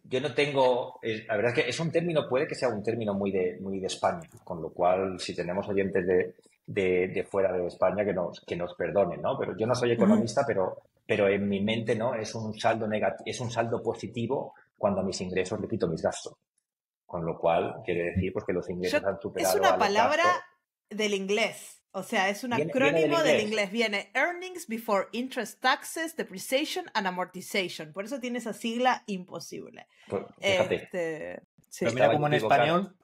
Yo no tengo... la verdad es que es un término, puede que sea un término muy de España, con lo cual, si tenemos oyentes de fuera de España, que nos perdonen, ¿no? Pero yo no soy economista, pero en mi mente, ¿no? Es un saldo es un saldo positivo cuando a mis ingresos le quito mis gastos. Con lo cual, quiere decir pues, que los ingresos han superado es una a los palabra gastos. del inglés. O sea, es un acrónimo del inglés. Viene Earnings Before Interest, Taxes, Depreciation and Amortization. Por eso tiene esa sigla imposible. Pues, fíjate. Sí. Pero mira como en español,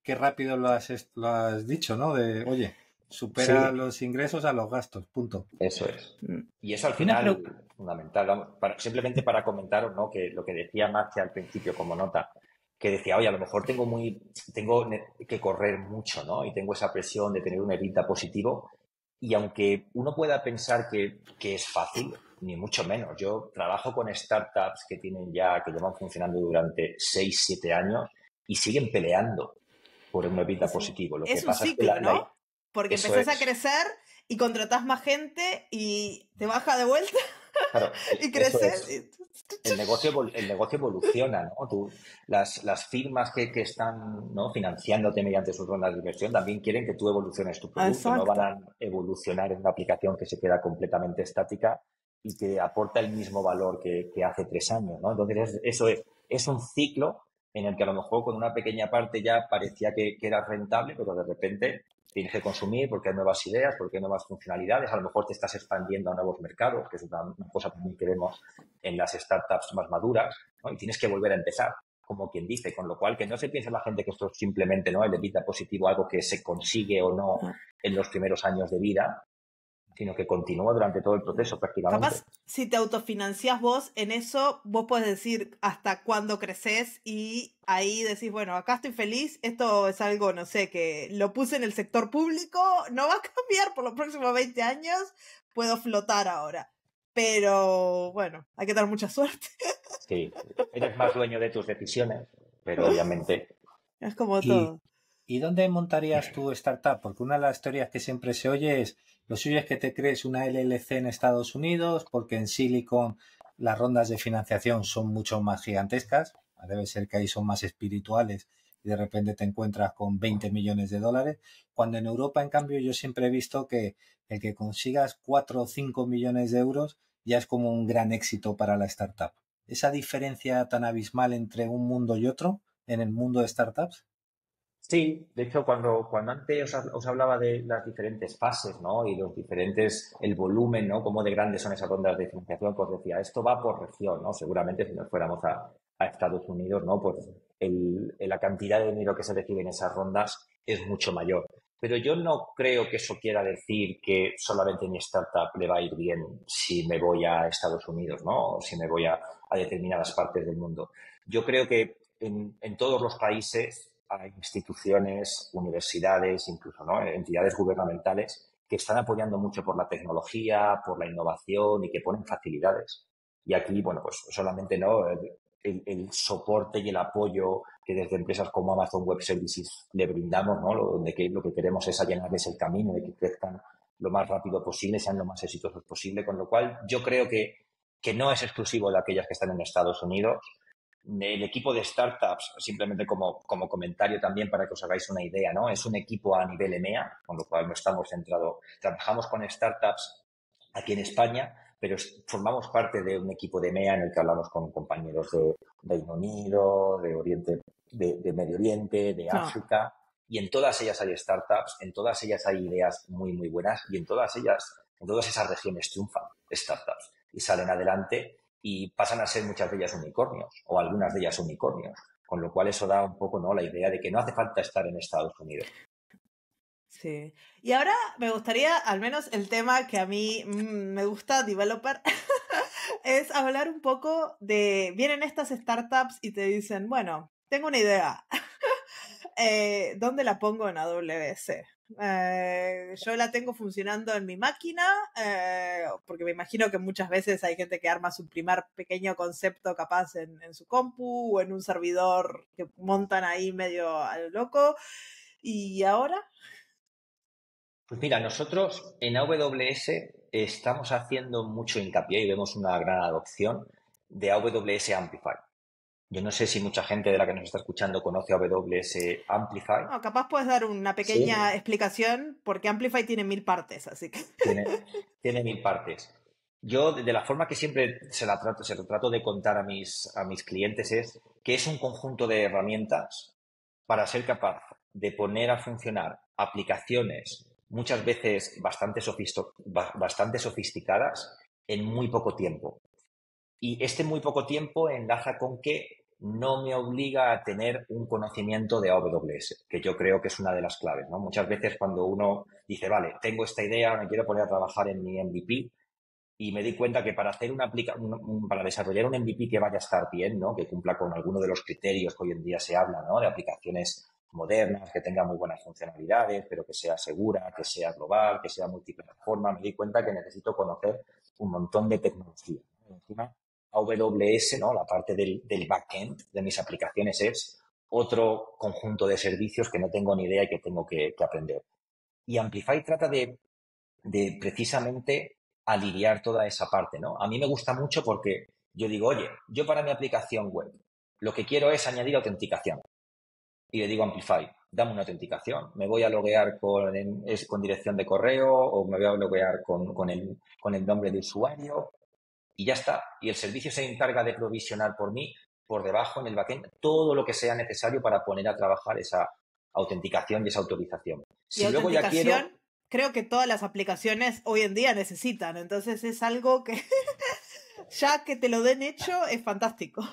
qué rápido lo has dicho, ¿no? De, oye, supera los ingresos a los gastos, punto. Eso es. Y eso al final es fundamental. Simplemente para comentaros, ¿no? Que lo que decía Marcia al principio como nota, que decía, oye, a lo mejor tengo que correr mucho, ¿no? Y tengo esa presión de tener un EBITDA positivo. Y aunque uno pueda pensar que es fácil, ni mucho menos. Yo trabajo con startups que llevan funcionando durante 6, 7 años y siguen peleando por un EBITDA positivo. Lo que pasa ciclo, es que ¿no? Porque empezás a crecer y contratás más gente y te baja de vuelta. Claro, y creces. El negocio evoluciona, ¿no? Las firmas que están, ¿no? financiándote mediante sus rondas de inversión también quieren que tú evoluciones tu producto. Exacto. No van a evolucionar en una aplicación que se queda completamente estática y que aporta el mismo valor que hace 3 años, ¿no? Entonces, eso es un ciclo en el que a lo mejor con una pequeña parte ya parecía que era rentable, pero de repente tienes que consumir porque hay nuevas ideas, porque hay nuevas funcionalidades, a lo mejor te estás expandiendo a nuevos mercados, que es una cosa también que vemos en las startups más maduras, ¿no? Y tienes que volver a empezar, como quien dice, con lo cual que no se piense la gente que esto es simplemente, ¿no? El EBITDA positivo, algo que se consigue o no en los primeros años de vida, sino que continúa durante todo el proceso prácticamente. Capaz, si te autofinancias vos, en eso vos podés decir hasta cuándo creces y ahí decís, bueno, acá estoy feliz, esto es algo, no sé, que lo puse en el sector público, no va a cambiar por los próximos 20 años, puedo flotar ahora. Pero, bueno, hay que tener mucha suerte. Sí, eres más dueño de tus decisiones, pero obviamente... Es como todo. ¿Y dónde montarías tu startup? Porque una de las teorías que siempre se oye es, lo suyo es que te crees una LLC en Estados Unidos, porque en Silicon las rondas de financiación son mucho más gigantescas. Debe ser que ahí son más espirituales y de repente te encuentras con 20 millones de dólares. Cuando en Europa, en cambio, yo siempre he visto que el que consigas 4 o 5 millones de euros ya es como un gran éxito para la startup. ¿Esa diferencia tan abismal entre un mundo y otro en el mundo de startups? Sí, de hecho, cuando antes os hablaba de las diferentes fases, ¿no? Y los diferentes, el volumen, ¿no? Cómo de grandes son esas rondas de financiación, pues decía, esto va por región, ¿no? Seguramente si nos fuéramos a Estados Unidos, ¿no? Pues la cantidad de dinero que se recibe en esas rondas es mucho mayor. Pero yo no creo que eso quiera decir que solamente mi startup le va a ir bien si me voy a Estados Unidos, ¿no? O si me voy a determinadas partes del mundo. Yo creo que en todos los países hay instituciones, universidades, incluso, ¿no? Entidades gubernamentales que están apoyando mucho por la tecnología, por la innovación y que ponen facilidades. Y aquí, bueno, pues solamente, ¿no? El soporte y el apoyo que desde empresas como Amazon Web Services le brindamos, ¿no? Lo que queremos es allanarles el camino de que crezcan lo más rápido posible, sean lo más exitosos posible, con lo cual yo creo que no es exclusivo de aquellas que están en Estados Unidos. El equipo de startups, simplemente como comentario también para que os hagáis una idea, ¿no? Es un equipo a nivel EMEA, con lo cual no estamos centrados. Trabajamos con startups aquí en España, pero formamos parte de un equipo de EMEA en el que hablamos con compañeros de Reino Unido, de Oriente, de Medio Oriente, de África, y en todas ellas hay startups, en todas ellas hay ideas muy, muy buenas, y en todas esas regiones triunfan startups y salen adelante y pasan a ser muchas de ellas unicornios o algunas de ellas unicornios, con lo cual eso da un poco, ¿no?, la idea de que no hace falta estar en Estados Unidos. Sí. Y ahora me gustaría, al menos el tema que a mí me gusta, developer, es hablar un poco de, vienen estas startups y te dicen, bueno, tengo una idea, ¿dónde la pongo en AWS? Yo la tengo funcionando en mi máquina, porque me imagino que muchas veces hay gente que arma su primer pequeño concepto capaz en su compu o en un servidor que montan ahí medio a lo loco. ¿Y ahora? Pues mira, nosotros en AWS estamos haciendo mucho hincapié y vemos una gran adopción de AWS Amplify. Yo no sé si mucha gente de la que nos está escuchando conoce AWS Amplify. No, capaz puedes dar una pequeña explicación, porque Amplify tiene 1000 partes, así que... Tiene 1000 partes. Yo, de la forma que siempre se lo trato de contar a mis clientes, es que es un conjunto de herramientas para ser capaz de poner a funcionar aplicaciones muchas veces bastante sofisticadas en muy poco tiempo. Y este muy poco tiempo enlaza con que no me obliga a tener un conocimiento de AWS, que yo creo que es una de las claves, ¿no? Muchas veces cuando uno dice, vale, tengo esta idea, me quiero poner a trabajar en mi MVP, y me di cuenta que para hacer para desarrollar un MVP que vaya a estar bien, ¿no?, que cumpla con alguno de los criterios que hoy en día se habla, ¿no?, de aplicaciones modernas, que tenga muy buenas funcionalidades, pero que sea segura, que sea global, que sea multiplataforma, me di cuenta que necesito conocer un montón de tecnología. Encima, AWS, ¿no?, la parte del backend de mis aplicaciones es otro conjunto de servicios que no tengo ni idea y que tengo que aprender. Y Amplify trata de precisamente aliviar toda esa parte, ¿no? A mí me gusta mucho porque yo digo, oye, yo para mi aplicación web lo que quiero es añadir autenticación. Y le digo a Amplify, dame una autenticación. Me voy a loguear con dirección de correo o me voy a loguear con el nombre de usuario y ya está. Y el servicio se encarga de provisionar por mí, por debajo, en el backend, todo lo que sea necesario para poner a trabajar esa autenticación y esa autorización. Si luego ya quiero... Creo que todas las aplicaciones hoy en día necesitan, entonces es algo que ya que te lo den hecho es fantástico.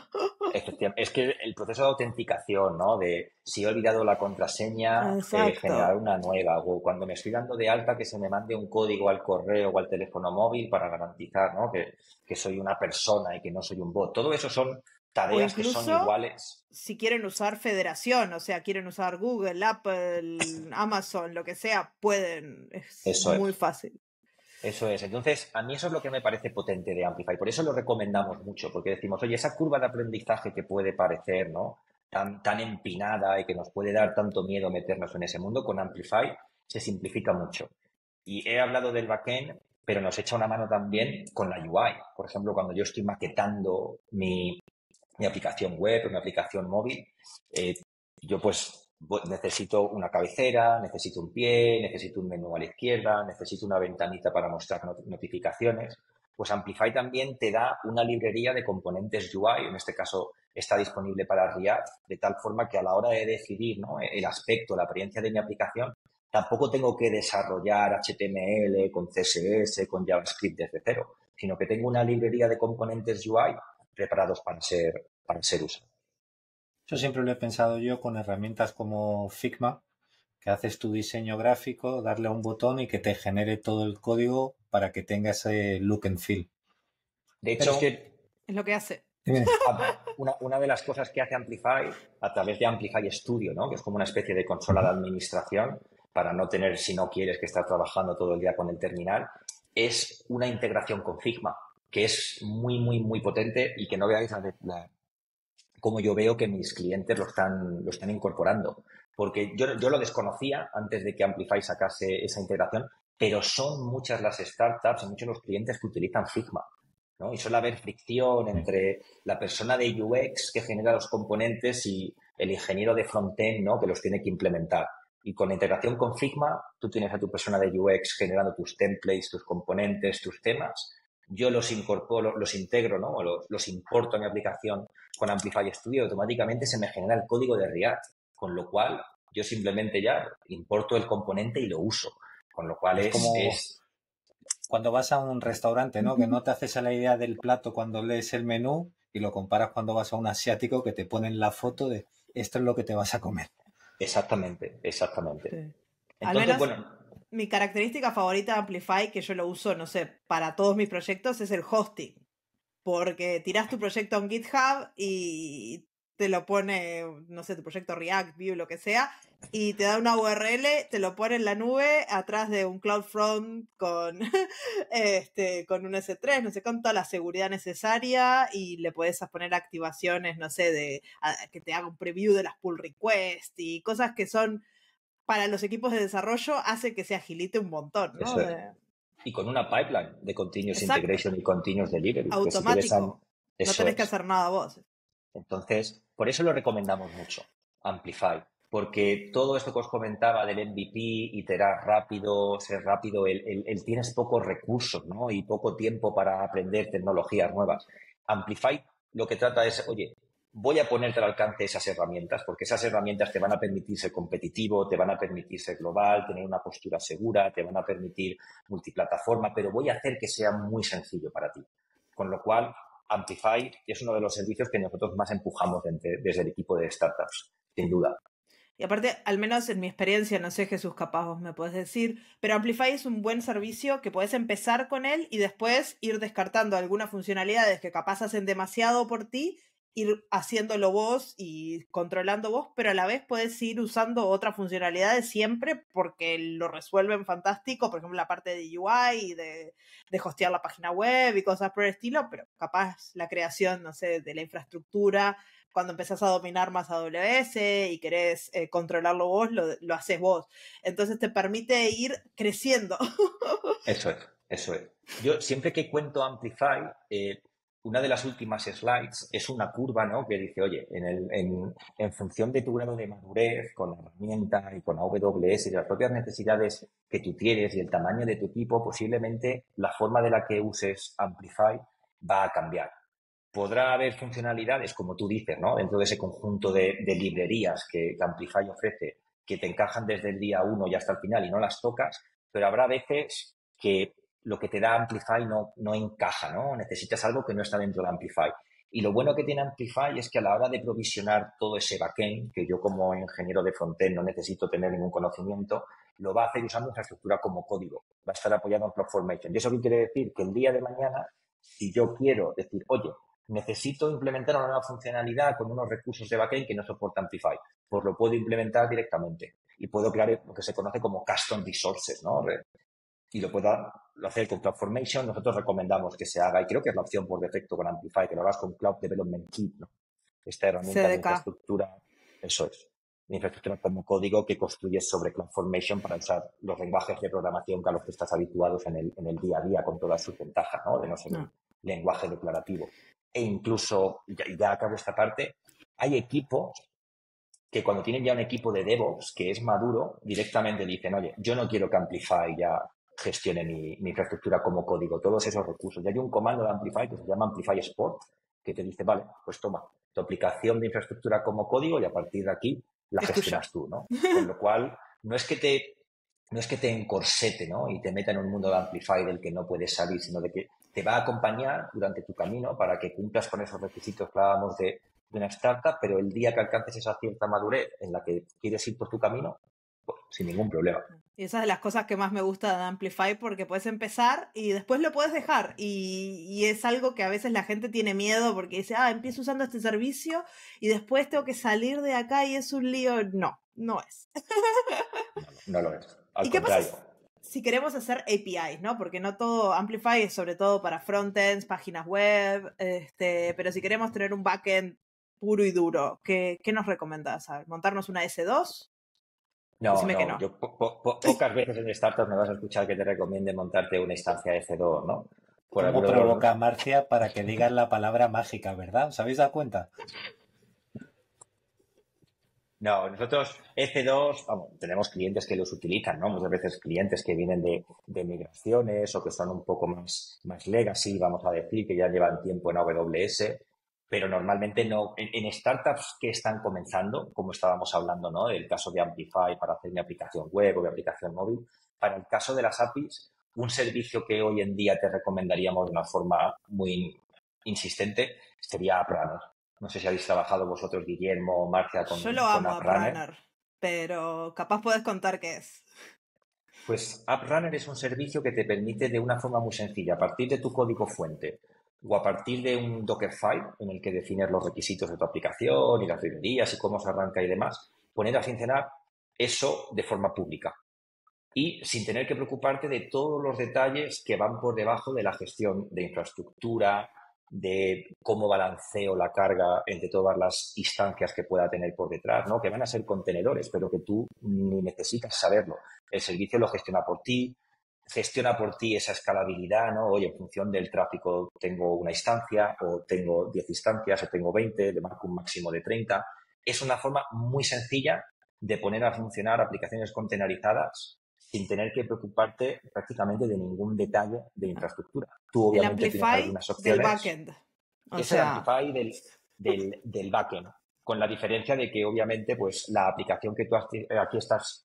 Es que el proceso de autenticación, ¿no?, de si he olvidado la contraseña, generar una nueva, o cuando me estoy dando de alta que se me mande un código al correo o al teléfono móvil para garantizar, ¿no?, que soy una persona y que no soy un bot. Todo eso son tareas que son iguales. Si quieren usar federación, o sea, quieren usar Google, Apple, Amazon, lo que sea, pueden. Es muy fácil. Eso es. Entonces, a mí eso es lo que me parece potente de Amplify. Por eso lo recomendamos mucho, porque decimos, oye, esa curva de aprendizaje que puede parecer, ¿no?, tan empinada y que nos puede dar tanto miedo meternos en ese mundo, con Amplify se simplifica mucho. Y he hablado del backend, pero nos echa una mano también con la UI. Por ejemplo, cuando yo estoy maquetando mi aplicación web o mi aplicación móvil, yo pues necesito una cabecera, necesito un pie, necesito un menú a la izquierda, necesito una ventanita para mostrar notificaciones. Pues Amplify también te da una librería de componentes UI, en este caso está disponible para React, de tal forma que a la hora de decidir, ¿no?, el aspecto, la apariencia de mi aplicación, tampoco tengo que desarrollar HTML con CSS, con JavaScript desde cero, sino que tengo una librería de componentes UI preparados para ser usados. Eso siempre lo he pensado yo con herramientas como Figma, que haces tu diseño gráfico, darle a un botón y que te genere todo el código para que tenga ese look and feel. De hecho, es lo que hace. Una de las cosas que hace Amplify a través de Amplify Studio, ¿no?, que es como una especie de consola de administración para no tener, si no quieres, que estar trabajando todo el día con el terminal, es una integración con Figma, que es muy, muy, muy potente y que no veáis cómo yo veo que mis clientes lo están incorporando. Porque yo lo desconocía antes de que Amplify sacase esa integración, pero son muchas las startups y muchos los clientes que utilizan Figma, ¿no? Y suele haber fricción entre la persona de UX que genera los componentes y el ingeniero de frontend, ¿no?, que los tiene que implementar. Y con la integración con Figma, tú tienes a tu persona de UX generando tus templates, tus componentes, tus temas. Yo los incorporo, los integro, ¿no?, los importo a mi aplicación con Amplify Studio y automáticamente se me genera el código de React. Con lo cual, yo simplemente ya importo el componente y lo uso. Con lo cual es como cuando vas a un restaurante, ¿no?, que no te haces a la idea del plato cuando lees el menú y lo comparas cuando vas a un asiático que te ponen la foto de esto es lo que te vas a comer. Exactamente. Sí. Entonces, al menos, mi característica favorita de Amplify, que yo lo uso, no sé, para todos mis proyectos, es el hosting. Porque tirás tu proyecto en GitHub y te lo pone, no sé, tu proyecto React, Vue, lo que sea, y te da una URL, te lo pone en la nube, atrás de un CloudFront con, con un S3, no sé, con toda la seguridad necesaria, y le puedes poner activaciones, no sé, que te haga un preview de las pull requests y cosas que son, para los equipos de desarrollo, hace que se agilite un montón, ¿no? Y con una pipeline de continuous integration y continuous delivery. Automático. No tenés que hacer nada vos. Entonces, por eso lo recomendamos mucho, Amplify. Porque todo esto que os comentaba del MVP, iterar rápido, ser rápido, el tienes pocos recursos, ¿no?, y poco tiempo para aprender tecnologías nuevas. Amplify lo que trata es, oye, voy a ponerte al alcance esas herramientas, porque esas herramientas te van a permitir ser competitivo, te van a permitir ser global, tener una postura segura, te van a permitir multiplataforma, pero voy a hacer que sea muy sencillo para ti. Con lo cual, Amplify es uno de los servicios que nosotros más empujamos desde el equipo de startups, sin duda. Y aparte, al menos en mi experiencia, no sé, Jesús, capaz vos me podés decir, pero Amplify es un buen servicio que podés empezar con él y después ir descartando algunas funcionalidades que capaz hacen demasiado por ti, ir haciéndolo vos y controlando vos, pero a la vez podés ir usando otras funcionalidades siempre porque lo resuelven fantástico, por ejemplo la parte de UI y de hostear la página web y cosas por el estilo, pero capaz la creación, no sé, de la infraestructura, cuando empezás a dominar más AWS y querés controlarlo vos, lo haces vos. Entonces te permite ir creciendo. Eso es. Yo siempre que cuento Amplify, una de las últimas slides es una curva, ¿no?, que dice, oye, en función de tu grado de madurez con la herramienta y con AWS y las propias necesidades que tú tienes y el tamaño de tu equipo, posiblemente la forma de la que uses Amplify va a cambiar. Podrá haber funcionalidades, como tú dices, ¿no?, dentro de ese conjunto de librerías que Amplify ofrece, que te encajan desde el día 1 y hasta el final y no las tocas, pero habrá veces que lo que te da Amplify no encaja, ¿no? Necesitas algo que no está dentro de Amplify. Y lo bueno que tiene Amplify es que a la hora de provisionar todo ese backend, que yo como ingeniero de frontend no necesito tener ningún conocimiento, lo va a hacer usando infraestructura como código. Va a estar apoyado en CloudFormation. ¿Y eso qué quiere decir? Que el día de mañana, si yo quiero decir, oye, necesito implementar una nueva funcionalidad con unos recursos de backend que no soporta Amplify, pues lo puedo implementar directamente y puedo crear lo que se conoce como custom resources, ¿no? Y lo hacer con CloudFormation. Nosotros recomendamos que se haga, y creo que es la opción por defecto con Amplify, que lo hagas con Cloud Development Kit, ¿no? esta herramienta de CDK. infraestructura, eso es, de infraestructura como código que construyes sobre CloudFormation para usar los lenguajes de programación a los que estás habituados en el día a día, con todas sus ventajas, ¿no? De no ser un lenguaje declarativo. E incluso, y ya acabo esta parte, hay equipos que cuando tienen ya un equipo de DevOps que es maduro, directamente dicen, oye, yo no quiero que Amplify ya gestione mi infraestructura como código, todos esos recursos. Ya hay un comando de Amplify que se llama Amplify Export, que te dice, vale, pues toma tu aplicación de infraestructura como código y a partir de aquí la gestionas tú, ¿no? Con lo cual, no es que te encorsete, ¿no? Y te meta en un mundo de Amplify del que no puedes salir, sino de que te va a acompañar durante tu camino para que cumplas con esos requisitos que hablábamos de una startup, pero el día que alcances esa cierta madurez en la que quieres ir por tu camino, pues sin ningún problema. Y esa es de las cosas que más me gusta de Amplify, porque puedes empezar y después lo puedes dejar. Y es algo que a veces la gente tiene miedo porque dice, empiezo usando este servicio y después tengo que salir de acá y es un lío. No, no es. No lo es. Al ¿Y qué contrario. pasa si queremos hacer APIs, ¿no? Porque no todo Amplify es sobre todo para frontends, páginas web, pero si queremos tener un backend puro y duro, ¿qué nos recomendás? ¿Montarnos una S2? No. No. Yo pocas veces en startups me vas a escuchar que te recomiende montarte una instancia S2, ¿no? ¿Cómo provoca a Marcia para que digan la palabra mágica, verdad? ¿Os habéis dado cuenta? No, nosotros S2, tenemos clientes que los utilizan, ¿no? Muchas veces clientes que vienen de migraciones o que son un poco más legacy, vamos a decir, que ya llevan tiempo en AWS, pero normalmente no. En startups que están comenzando, como estábamos hablando, ¿no? Del caso de Amplify para hacer mi aplicación web o mi aplicación móvil, para el caso de las APIs, un servicio que hoy en día te recomendaríamos de una forma muy insistente sería AppRunner. No sé si habéis trabajado vosotros, Guillermo o Marcia, con Yo lo amo, AppRunner, pero capaz podés contar qué es. Pues AppRunner es un servicio que te permite de una forma muy sencilla, a partir de tu código fuente o a partir de un Dockerfile en el que defines los requisitos de tu aplicación y las librerías y cómo se arranca y demás, poner a funcionar eso de forma pública y sin tener que preocuparte de todos los detalles que van por debajo de la gestión de infraestructura, de cómo balanceo la carga entre todas las instancias que pueda tener por detrás, ¿no? Que van a ser contenedores, pero que tú ni necesitas saberlo. El servicio lo gestiona por ti esa escalabilidad, ¿no? Oye, en función del tráfico tengo una instancia o tengo 10 instancias o tengo 20, le marco un máximo de 30. Es una forma muy sencilla de poner a funcionar aplicaciones containerizadas sin tener que preocuparte prácticamente de ningún detalle de infraestructura. Tú obviamente tienes algunas opciones. Del backend. Es el Amplify del backend, con la diferencia de que obviamente pues la aplicación que tú aquí estás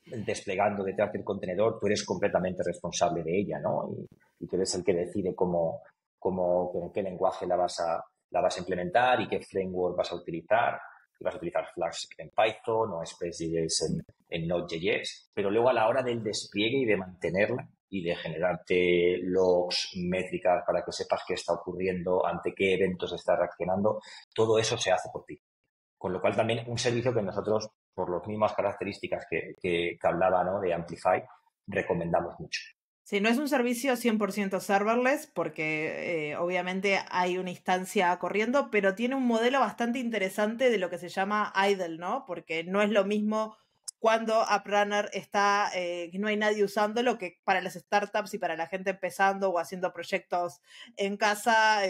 desplegando detrás del contenedor, tú eres completamente responsable de ella, ¿no? Y tú eres el que decide en qué lenguaje la vas a implementar y qué framework vas a utilizar. Vas a utilizar Flask en Python o Express.js en Node.js, pero luego a la hora del despliegue y de mantenerla y de generarte logs, métricas para que sepas qué está ocurriendo, ante qué eventos está reaccionando, todo eso se hace por ti. Con lo cual también un servicio que nosotros, por las mismas características que hablaba, ¿no? De Amplify, recomendamos mucho. Sí, no es un servicio 100% serverless porque obviamente hay una instancia corriendo, pero tiene un modelo bastante interesante de lo que se llama idle, ¿no? Porque no es lo mismo cuando AppRunner está, que no hay nadie usándolo, que para las startups y para la gente empezando o haciendo proyectos en casa,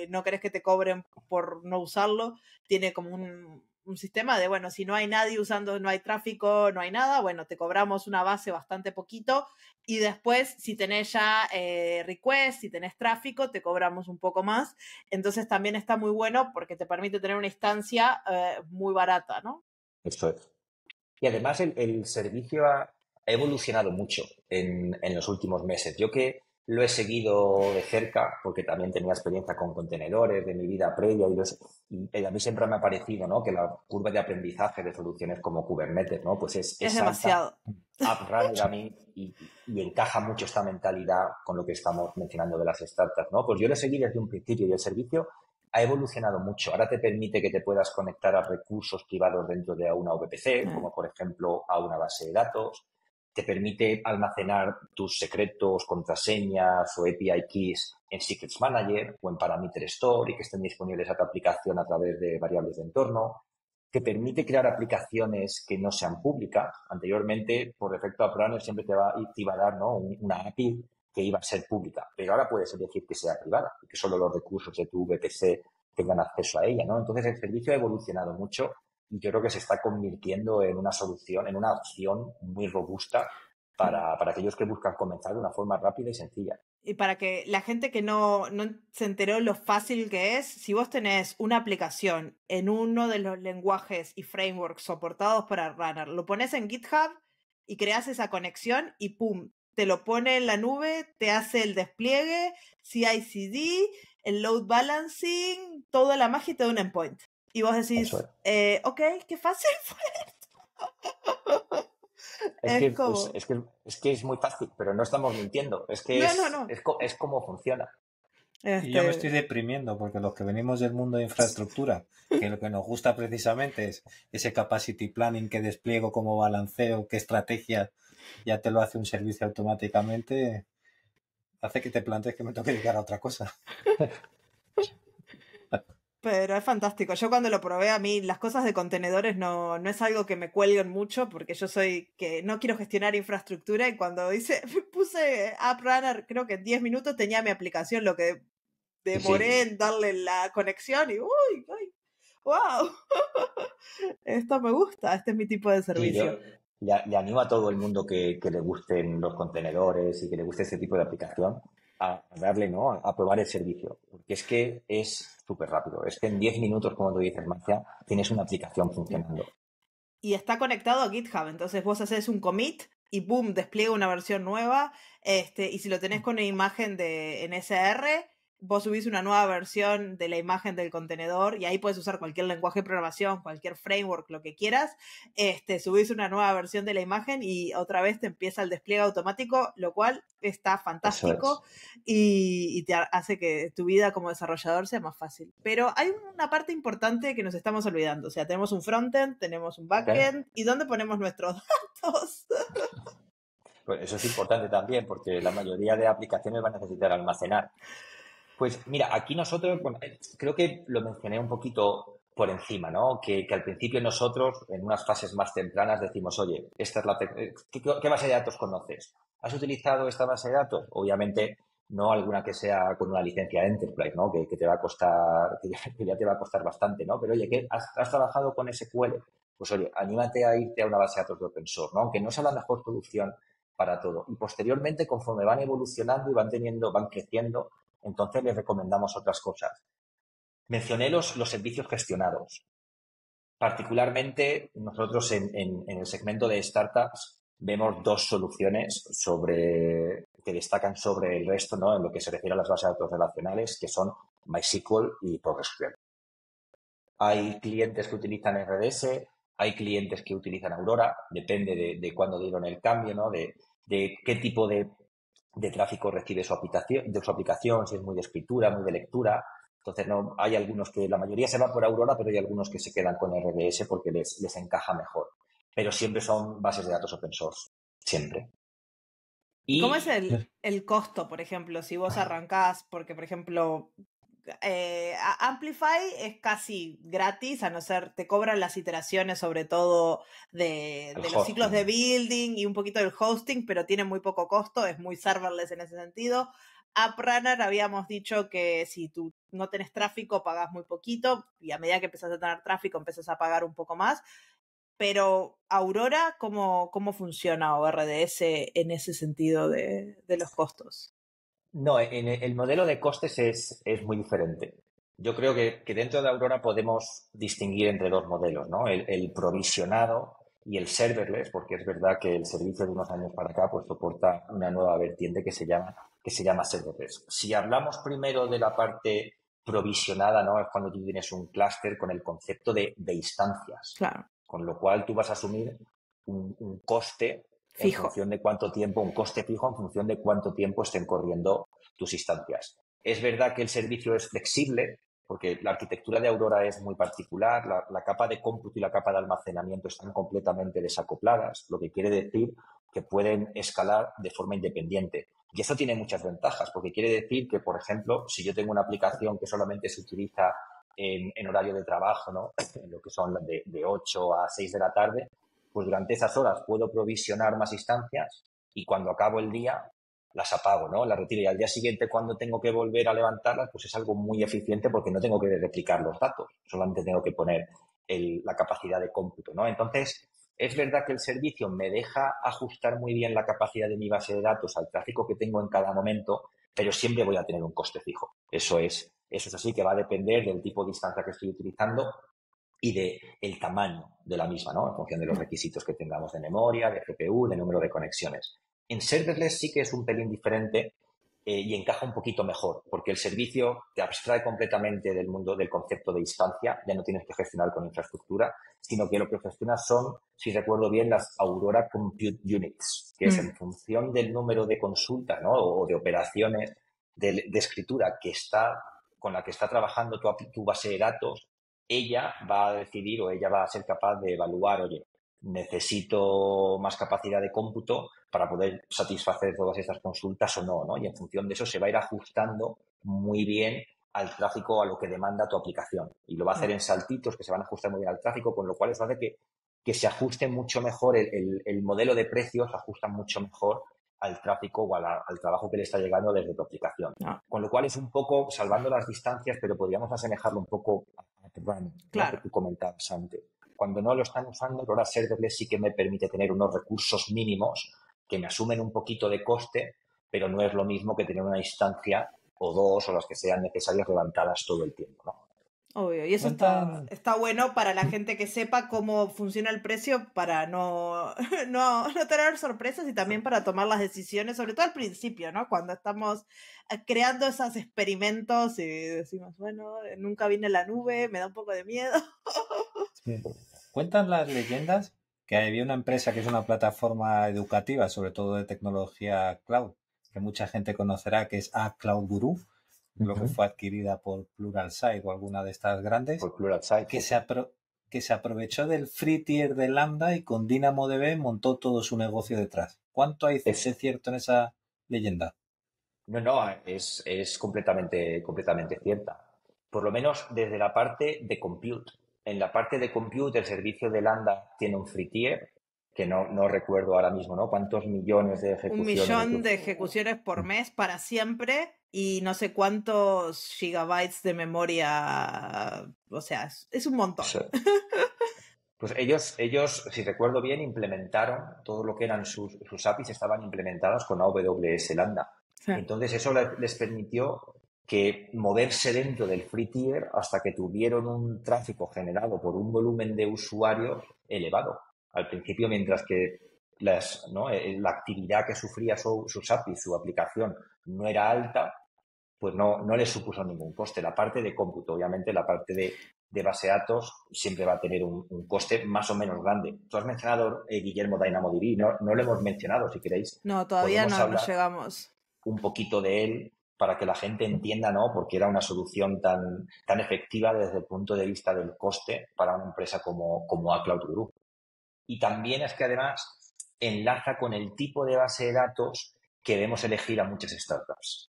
no querés que te cobren por no usarlo. Tiene como un sistema de, bueno, si no hay nadie usando, no hay tráfico, no hay nada, bueno, te cobramos una base bastante poquito y después si tenés ya request, si tenés tráfico, te cobramos un poco más. Entonces también está muy bueno porque te permite tener una instancia muy barata, ¿no? Eso es. Y además el servicio ha evolucionado mucho en los últimos meses. Yo que lo he seguido de cerca, porque también tenía experiencia con contenedores de mi vida previa y a mí siempre me ha parecido, ¿no? Que la curva de aprendizaje de soluciones como Kubernetes, ¿no? Pues es demasiado. AppRunner a mí y encaja mucho esta mentalidad con lo que estamos mencionando de las startups, ¿no? Pues yo lo seguí desde un principio y el servicio ha evolucionado mucho. Ahora te permite que te puedas conectar a recursos privados dentro de una VPC, como por ejemplo a una base de datos. te permite almacenar tus secretos, contraseñas o API keys en Secrets Manager o en Parameter Store y que estén disponibles a tu aplicación a través de variables de entorno. Te permite crear aplicaciones que no sean públicas. Anteriormente, por defecto, AppRunner siempre te iba a dar, ¿no?, una API que iba a ser pública, pero ahora puedes elegir que sea privada y que solo los recursos de tu VPC tengan acceso a ella, ¿no? Entonces, el servicio ha evolucionado mucho y yo creo que se está convirtiendo en una solución, en una opción muy robusta para aquellos que buscan comenzar de una forma rápida y sencilla. Y para que la gente que no se enteró lo fácil que es, si vos tenés una aplicación en uno de los lenguajes y frameworks soportados para Runner, lo pones en GitHub y creas esa conexión y ¡pum! Te lo pone en la nube, te hace el despliegue, CI/CD, el load balancing, toda la magia y te da un endpoint. Y vos decís, ok, qué fácil fue esto. Es que es muy fácil, pero no estamos mintiendo. Es que es como funciona. Y yo me estoy deprimiendo porque los que venimos del mundo de infraestructura, que lo que nos gusta precisamente es ese capacity planning, que despliego, cómo balanceo, qué estrategia, ya te lo hace un servicio automáticamente, hace que te plantees que me toque llegar a otra cosa. Pero es fantástico. Yo cuando lo probé, a mí las cosas de contenedores no es algo que me cuelguen mucho porque yo soy que no quiero gestionar infraestructura y cuando puse AppRunner, creo que en 10 minutos tenía mi aplicación, lo que demoré en darle la conexión y ¡uy! ¡Wow! Esto me gusta, este es mi tipo de servicio. Sí, le animo a todo el mundo que le gusten los contenedores y que le guste este tipo de aplicación a darle, ¿no?, a probar el servicio, porque es que es súper rápido. Es que en 10 minutos, como tú dices, Marcia, tienes una aplicación funcionando. Y está conectado a GitHub, entonces vos haces un commit y boom, despliega una versión nueva, y si lo tenés con una imagen en SR, vos subís una nueva versión de la imagen del contenedor y ahí puedes usar cualquier lenguaje de programación, cualquier framework, lo que quieras, subís una nueva versión de la imagen y otra vez te empieza el despliegue automático, lo cual está fantástico y te hace que tu vida como desarrollador sea más fácil. Pero hay una parte importante que nos estamos olvidando, o sea, tenemos un frontend, tenemos un backend, ¿y dónde ponemos nuestros datos? Pues eso es importante también porque la mayoría de aplicaciones van a necesitar almacenar. Pues mira, aquí nosotros, bueno, creo que lo mencioné un poquito por encima, ¿no? Que al principio nosotros, en unas fases más tempranas, decimos, oye, esta es ¿qué base de datos conoces? ¿Has utilizado esta base de datos? Obviamente, no alguna que sea con una licencia Enterprise, ¿no? Que te va a costar, que ya te va a costar bastante, ¿no? Pero oye, ¿has trabajado con SQL? Pues oye, anímate a irte a una base de datos de open source, ¿no? Aunque no sea la mejor solución para todo. Y posteriormente, conforme van evolucionando y van creciendo, entonces les recomendamos otras cosas. Mencioné los servicios gestionados. Particularmente, nosotros en el segmento de startups vemos dos soluciones que destacan sobre el resto, ¿no?, en lo que se refiere a las bases de datos relacionales, que son MySQL y PostgreSQL. Hay clientes que utilizan RDS, hay clientes que utilizan Aurora, depende de cuándo dieron el cambio, ¿no?, de qué tipo de tráfico recibe su aplicación, si es muy de escritura, muy de lectura. Entonces, no, hay algunos que, la mayoría se va por Aurora, pero hay algunos que se quedan con RDS porque les encaja mejor. Pero siempre son bases de datos open source, siempre. ¿Y cómo es el costo, por ejemplo, si vos arrancás? Porque, por ejemplo, Amplify es casi gratis, a no ser, te cobran las iteraciones sobre todo de los ciclos de building y un poquito del hosting, pero tiene muy poco costo, es muy serverless en ese sentido. AppRunner habíamos dicho que si tú no tenés tráfico pagás muy poquito y a medida que empezás a tener tráfico empezás a pagar un poco más. Pero Aurora, ¿cómo funciona o RDS en ese sentido de los costos? No, en el modelo de costes es muy diferente. Yo creo que dentro de Aurora podemos distinguir entre dos modelos, ¿no? El provisionado y el serverless, porque es verdad que el servicio de unos años para acá pues soporta una nueva vertiente que se llama serverless. Si hablamos primero de la parte provisionada, ¿no?, es cuando tú tienes un clúster con el concepto de instancias. Claro. Con lo cual tú vas a asumir un coste fijo. En función de cuánto tiempo, un coste fijo en función de cuánto tiempo estén corriendo tus instancias. Es verdad que el servicio es flexible, porque la arquitectura de Aurora es muy particular, la capa de cómputo y la capa de almacenamiento están completamente desacopladas, lo que quiere decir que pueden escalar de forma independiente. Y eso tiene muchas ventajas, porque quiere decir que, por ejemplo, si yo tengo una aplicación que solamente se utiliza en horario de trabajo, ¿no? En lo que son de 8 a 6 de la tarde, pues durante esas horas puedo provisionar más instancias y cuando acabo el día las apago, ¿no? Las retiro y al día siguiente cuando tengo que volver a levantarlas, pues es algo muy eficiente porque no tengo que replicar los datos, solamente tengo que poner la capacidad de cómputo, ¿no? Entonces, es verdad que el servicio me deja ajustar muy bien la capacidad de mi base de datos al tráfico que tengo en cada momento, pero siempre voy a tener un coste fijo. Eso es así, que va a depender del tipo de instancia que estoy utilizando y del tamaño de la misma, ¿no? En función de los requisitos que tengamos de memoria, de CPU, de número de conexiones. En serverless sí que es un pelín diferente y encaja un poquito mejor, porque el servicio te abstrae completamente del mundo del concepto de instancia, ya no tienes que gestionar con infraestructura, sino que lo que gestionas son, si recuerdo bien, las Aurora Compute Units, que es en función del número de consultas, ¿no? O de operaciones de escritura con la que está trabajando tu base de datos, ella va a decidir o ella va a ser capaz de evaluar, oye, necesito más capacidad de cómputo para poder satisfacer todas estas consultas o no, ¿no? Y en función de eso se va a ir ajustando muy bien al tráfico, a lo que demanda tu aplicación. Y lo va a hacer en saltitos que se van a ajustar muy bien al tráfico, con lo cual eso hace que se ajuste mucho mejor el modelo de precios, se ajusta mucho mejor al tráfico o al trabajo que le está llegando desde tu aplicación. Con lo cual es un poco, salvando las distancias, pero podríamos asemejarlo un poco a running, ¿no? Que tú comentabas antes. Cuando no lo están usando, el Aurora Serverless sí que me permite tener unos recursos mínimos que me asumen un poquito de coste, pero no es lo mismo que tener una instancia o dos o las que sean necesarias levantadas todo el tiempo, ¿no? Obvio, y eso está bueno para la gente que sepa cómo funciona el precio para no tener sorpresas y también para tomar las decisiones, sobre todo al principio, ¿no? Cuando estamos creando esos experimentos y decimos, bueno, nunca viene la nube, me da un poco de miedo. Sí. Cuentan las leyendas que había una empresa que es una plataforma educativa, sobre todo de tecnología cloud, que mucha gente conocerá, que es CloudGuru, lo que fue adquirida por Pluralsight o alguna de estas grandes, por Pluralsight, que se aprovechó del free tier de Lambda y con DynamoDB montó todo su negocio detrás. ¿Cuánto hay de cierto en esa leyenda? No, es completamente cierta. Por lo menos desde la parte de compute. En la parte de compute, el servicio de Lambda tiene un free tier, que no recuerdo ahora mismo, ¿no? ¿Cuántos millones de ejecuciones? 1 millón de ejecuciones por mes para siempre y no sé cuántos gigabytes de memoria. O sea, es un montón. Sí. Pues ellos, si recuerdo bien, implementaron todo lo que eran sus APIs, estaban implementadas con AWS Lambda. Sí. Entonces eso les permitió que moverse dentro del free tier hasta que tuvieron un tráfico generado por un volumen de usuarios elevado. Al principio, mientras que la actividad que sufría sus APIs, su aplicación, no era alta, pues no les supuso ningún coste. La parte de cómputo, obviamente, la parte de base de datos siempre va a tener un coste más o menos grande. Tú has mencionado, Guillermo, DynamoDB, no lo hemos mencionado, si queréis. No, todavía no llegamos. Un poquito de él para que la gente entienda, ¿no? Porque era una solución tan efectiva desde el punto de vista del coste para una empresa como CloudGuru. Y también es que además enlaza con el tipo de base de datos que debemos elegir a muchas startups.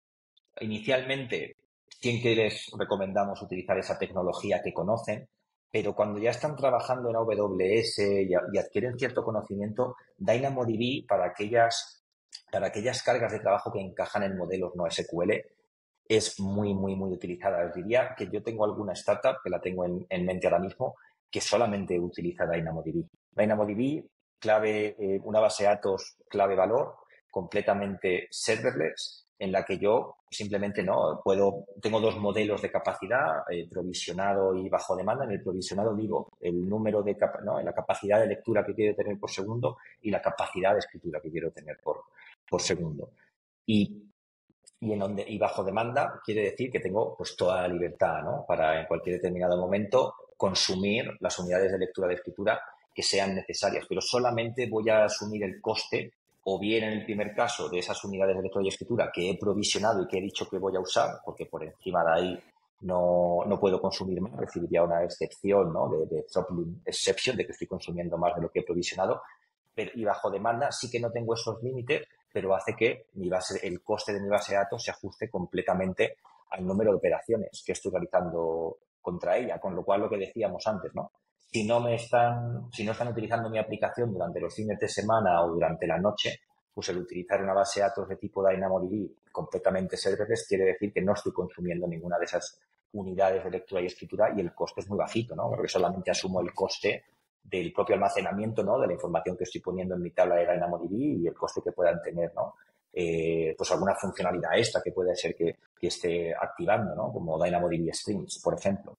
Inicialmente, siempre les recomendamos utilizar esa tecnología que conocen, pero cuando ya están trabajando en AWS y adquieren cierto conocimiento, DynamoDB para aquellas cargas de trabajo que encajan en modelos no SQL es muy, muy, muy utilizada. Les diría que yo tengo alguna startup, que la tengo en mente ahora mismo, que solamente utiliza DynamoDB. DynamoDB, una base de datos clave valor, completamente serverless, en la que yo simplemente tengo dos modelos de capacidad, provisionado y bajo demanda. En el provisionado digo el número de la capacidad de lectura que quiero tener por segundo y la capacidad de escritura que quiero tener por segundo. Y bajo demanda quiere decir que tengo pues toda la libertad, ¿no? Para en cualquier determinado momento consumir las unidades de lectura de escritura que sean necesarias, pero solamente voy a asumir el coste, o bien en el primer caso de esas unidades de lectura y escritura que he provisionado y que he dicho que voy a usar, porque por encima de ahí no puedo consumir más, recibiría una excepción, ¿no? de throttling exception, de que estoy consumiendo más de lo que he provisionado, y bajo demanda sí que no tengo esos límites, pero hace que el coste de mi base de datos se ajuste completamente al número de operaciones que estoy realizando contra ella, con lo cual lo que decíamos antes, ¿no? Si no están utilizando mi aplicación durante los fines de semana o durante la noche, pues el utilizar una base de datos de tipo DynamoDB completamente serverless quiere decir que no estoy consumiendo ninguna de esas unidades de lectura y escritura y el coste es muy bajito, ¿no? Porque solamente asumo el coste del propio almacenamiento, ¿no? De la información que estoy poniendo en mi tabla de DynamoDB y el coste que puedan tener, ¿no? Pues alguna funcionalidad extra que puede ser que esté activando, ¿no? Como DynamoDB Streams, por ejemplo.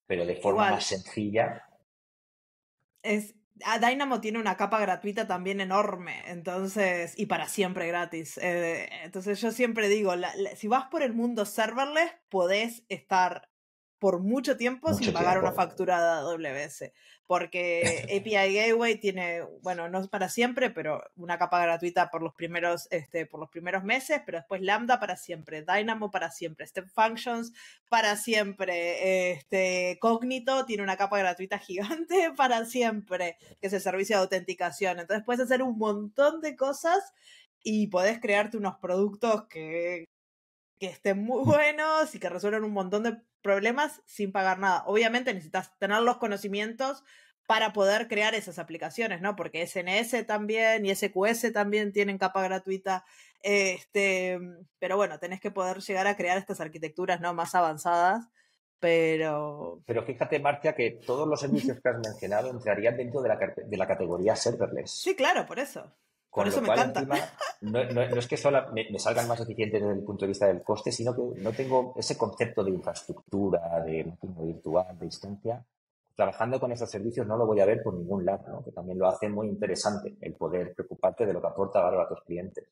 Pero de forma más sencilla. Dynamo tiene una capa gratuita también enorme, entonces, y para siempre gratis. Entonces yo siempre digo, si vas por el mundo serverless, podés estar por mucho tiempo sin pagar una factura de AWS. Porque API Gateway tiene, bueno, no para siempre, pero una capa gratuita por los primeros meses, pero después Lambda para siempre, Dynamo para siempre, Step Functions para siempre, Cognito tiene una capa gratuita gigante para siempre, que es el servicio de autenticación. Entonces puedes hacer un montón de cosas y podés crearte unos productos que estén muy buenos y que resuelvan un montón de problemas sin pagar nada. Obviamente necesitas tener los conocimientos para poder crear esas aplicaciones, ¿no? Porque SNS también y SQS también tienen capa gratuita. Pero bueno, tenés que poder llegar a crear estas arquitecturas, ¿no? Más avanzadas. Pero fíjate, Marcia, que todos los servicios que has mencionado entrarían dentro de la categoría serverless. Sí, claro, por eso. Con lo cual, me encanta. Encima, no es que solo me salgan más eficientes desde el punto de vista del coste, sino que no tengo ese concepto de infraestructura, de máquina virtual, de instancia. Trabajando con esos servicios no lo voy a ver por ningún lado, ¿no? Que también lo hace muy interesante el poder preocuparte de lo que aporta valor a tus clientes.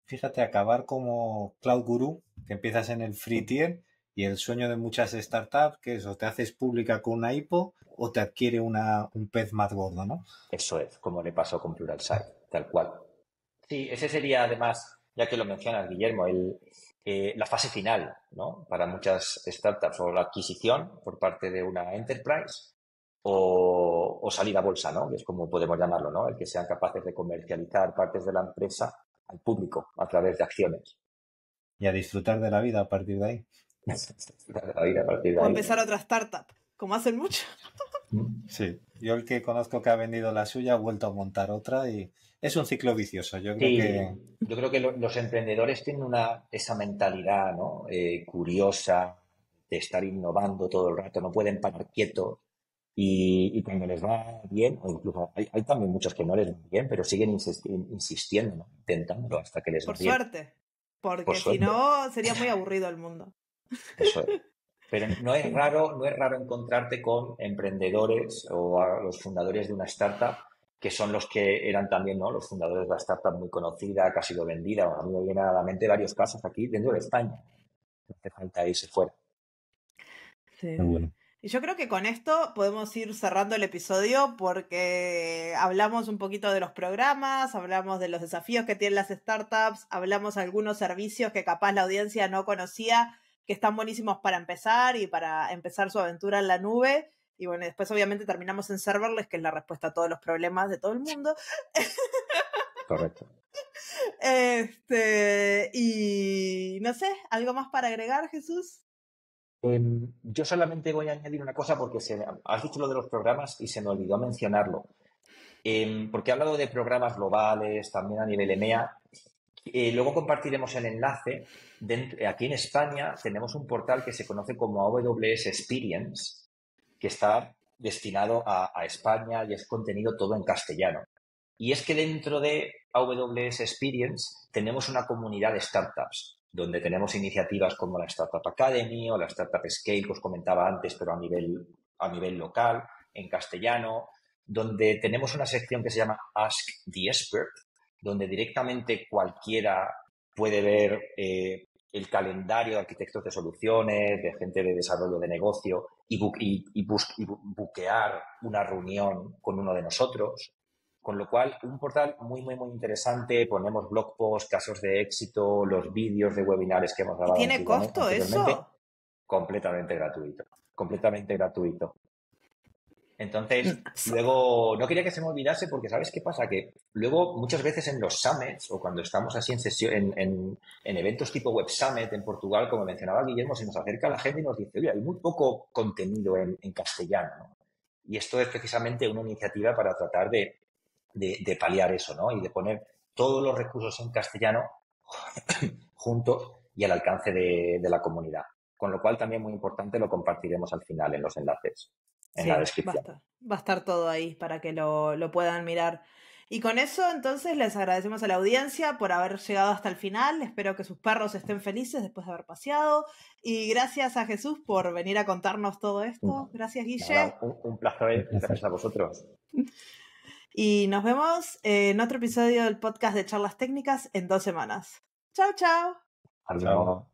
Fíjate, acabar como Cloud Guru, que empiezas en el free tier y el sueño de muchas startups, que es o te haces pública con una IPO o te adquiere un pez más gordo, ¿no? Eso es, como le pasó con Pluralsight, tal cual. Sí, ese sería además, ya que lo mencionas, Guillermo, la fase final, ¿no? Para muchas startups, o la adquisición por parte de una enterprise o salir a bolsa, ¿no? Que es como podemos llamarlo, ¿no? El que sean capaces de comercializar partes de la empresa al público a través de acciones. Y a disfrutar de la vida a partir de ahí. O empezar otra startup, como hacen mucho. Sí, yo el que conozco que ha vendido la suya ha vuelto a montar otra y es un ciclo vicioso. Yo creo que los emprendedores tienen esa mentalidad, ¿no? Curiosa de estar innovando todo el rato, no pueden parar quietos y cuando les va bien, o incluso hay también muchos que no les va bien, pero siguen insistiendo, ¿no? Intentándolo hasta que les va bien. Porque si no sería muy aburrido el mundo. Eso es. Pero no es raro encontrarte con emprendedores o a los fundadores de una startup que son los que eran también, ¿no? Los fundadores de la startup muy conocida, que ha sido vendida. A mí me vienen a la mente varios casos aquí dentro de España. No hace falta irse fuera. Sí. Muy bueno. Y yo creo que con esto podemos ir cerrando el episodio porque hablamos un poquito de los programas, hablamos de los desafíos que tienen las startups, hablamos de algunos servicios que capaz la audiencia no conocía, que están buenísimos para empezar y para empezar su aventura en la nube. Y bueno, después obviamente terminamos en serverless, que es la respuesta a todos los problemas de todo el mundo. Correcto. Y no sé, ¿algo más para agregar, Jesús? Yo solamente voy a añadir una cosa porque has dicho lo de los programas y se me olvidó mencionarlo. Porque he hablado de programas globales, también a nivel EMEA. Luego compartiremos el enlace. Aquí en España tenemos un portal que se conoce como AWS Experience, que está destinado a España y es contenido todo en castellano. Y es que dentro de AWS Experience tenemos una comunidad de startups, donde tenemos iniciativas como la Startup Academy o la Startup Scale, que os comentaba antes, pero a nivel local, en castellano, donde tenemos una sección que se llama Ask the Expert, donde directamente cualquiera puede ver el calendario de arquitectos de soluciones, de gente de desarrollo de negocio y buquear una reunión con uno de nosotros. Con lo cual, un portal muy, muy, muy interesante. Ponemos blog posts, casos de éxito, los vídeos de webinares que hemos grabado. ¿Y tiene costo eso? Completamente gratuito. Completamente gratuito. Entonces, luego, no quería que se me olvidase porque ¿sabes qué pasa? Que luego muchas veces en los summits o cuando estamos así en sesión, en eventos tipo Web Summit en Portugal, como mencionaba Guillermo, se nos acerca la gente y nos dice, oye, hay muy poco contenido en castellano, ¿no? Y esto es precisamente una iniciativa para tratar de paliar eso, ¿no? Y de poner todos los recursos en castellano juntos y al alcance de la comunidad. Con lo cual, también muy importante, lo compartiremos al final en los enlaces, en la descripción. Va a estar todo ahí para que lo puedan mirar. Y con eso, entonces, les agradecemos a la audiencia por haber llegado hasta el final. Espero que sus perros estén felices después de haber paseado. Y gracias a Jesús por venir a contarnos todo esto. Gracias, Guille. Nada, un placer. Gracias a vosotros. Y nos vemos en otro episodio del podcast de Charlas Técnicas en 2 semanas. Chao, chao. Adiós. Chao.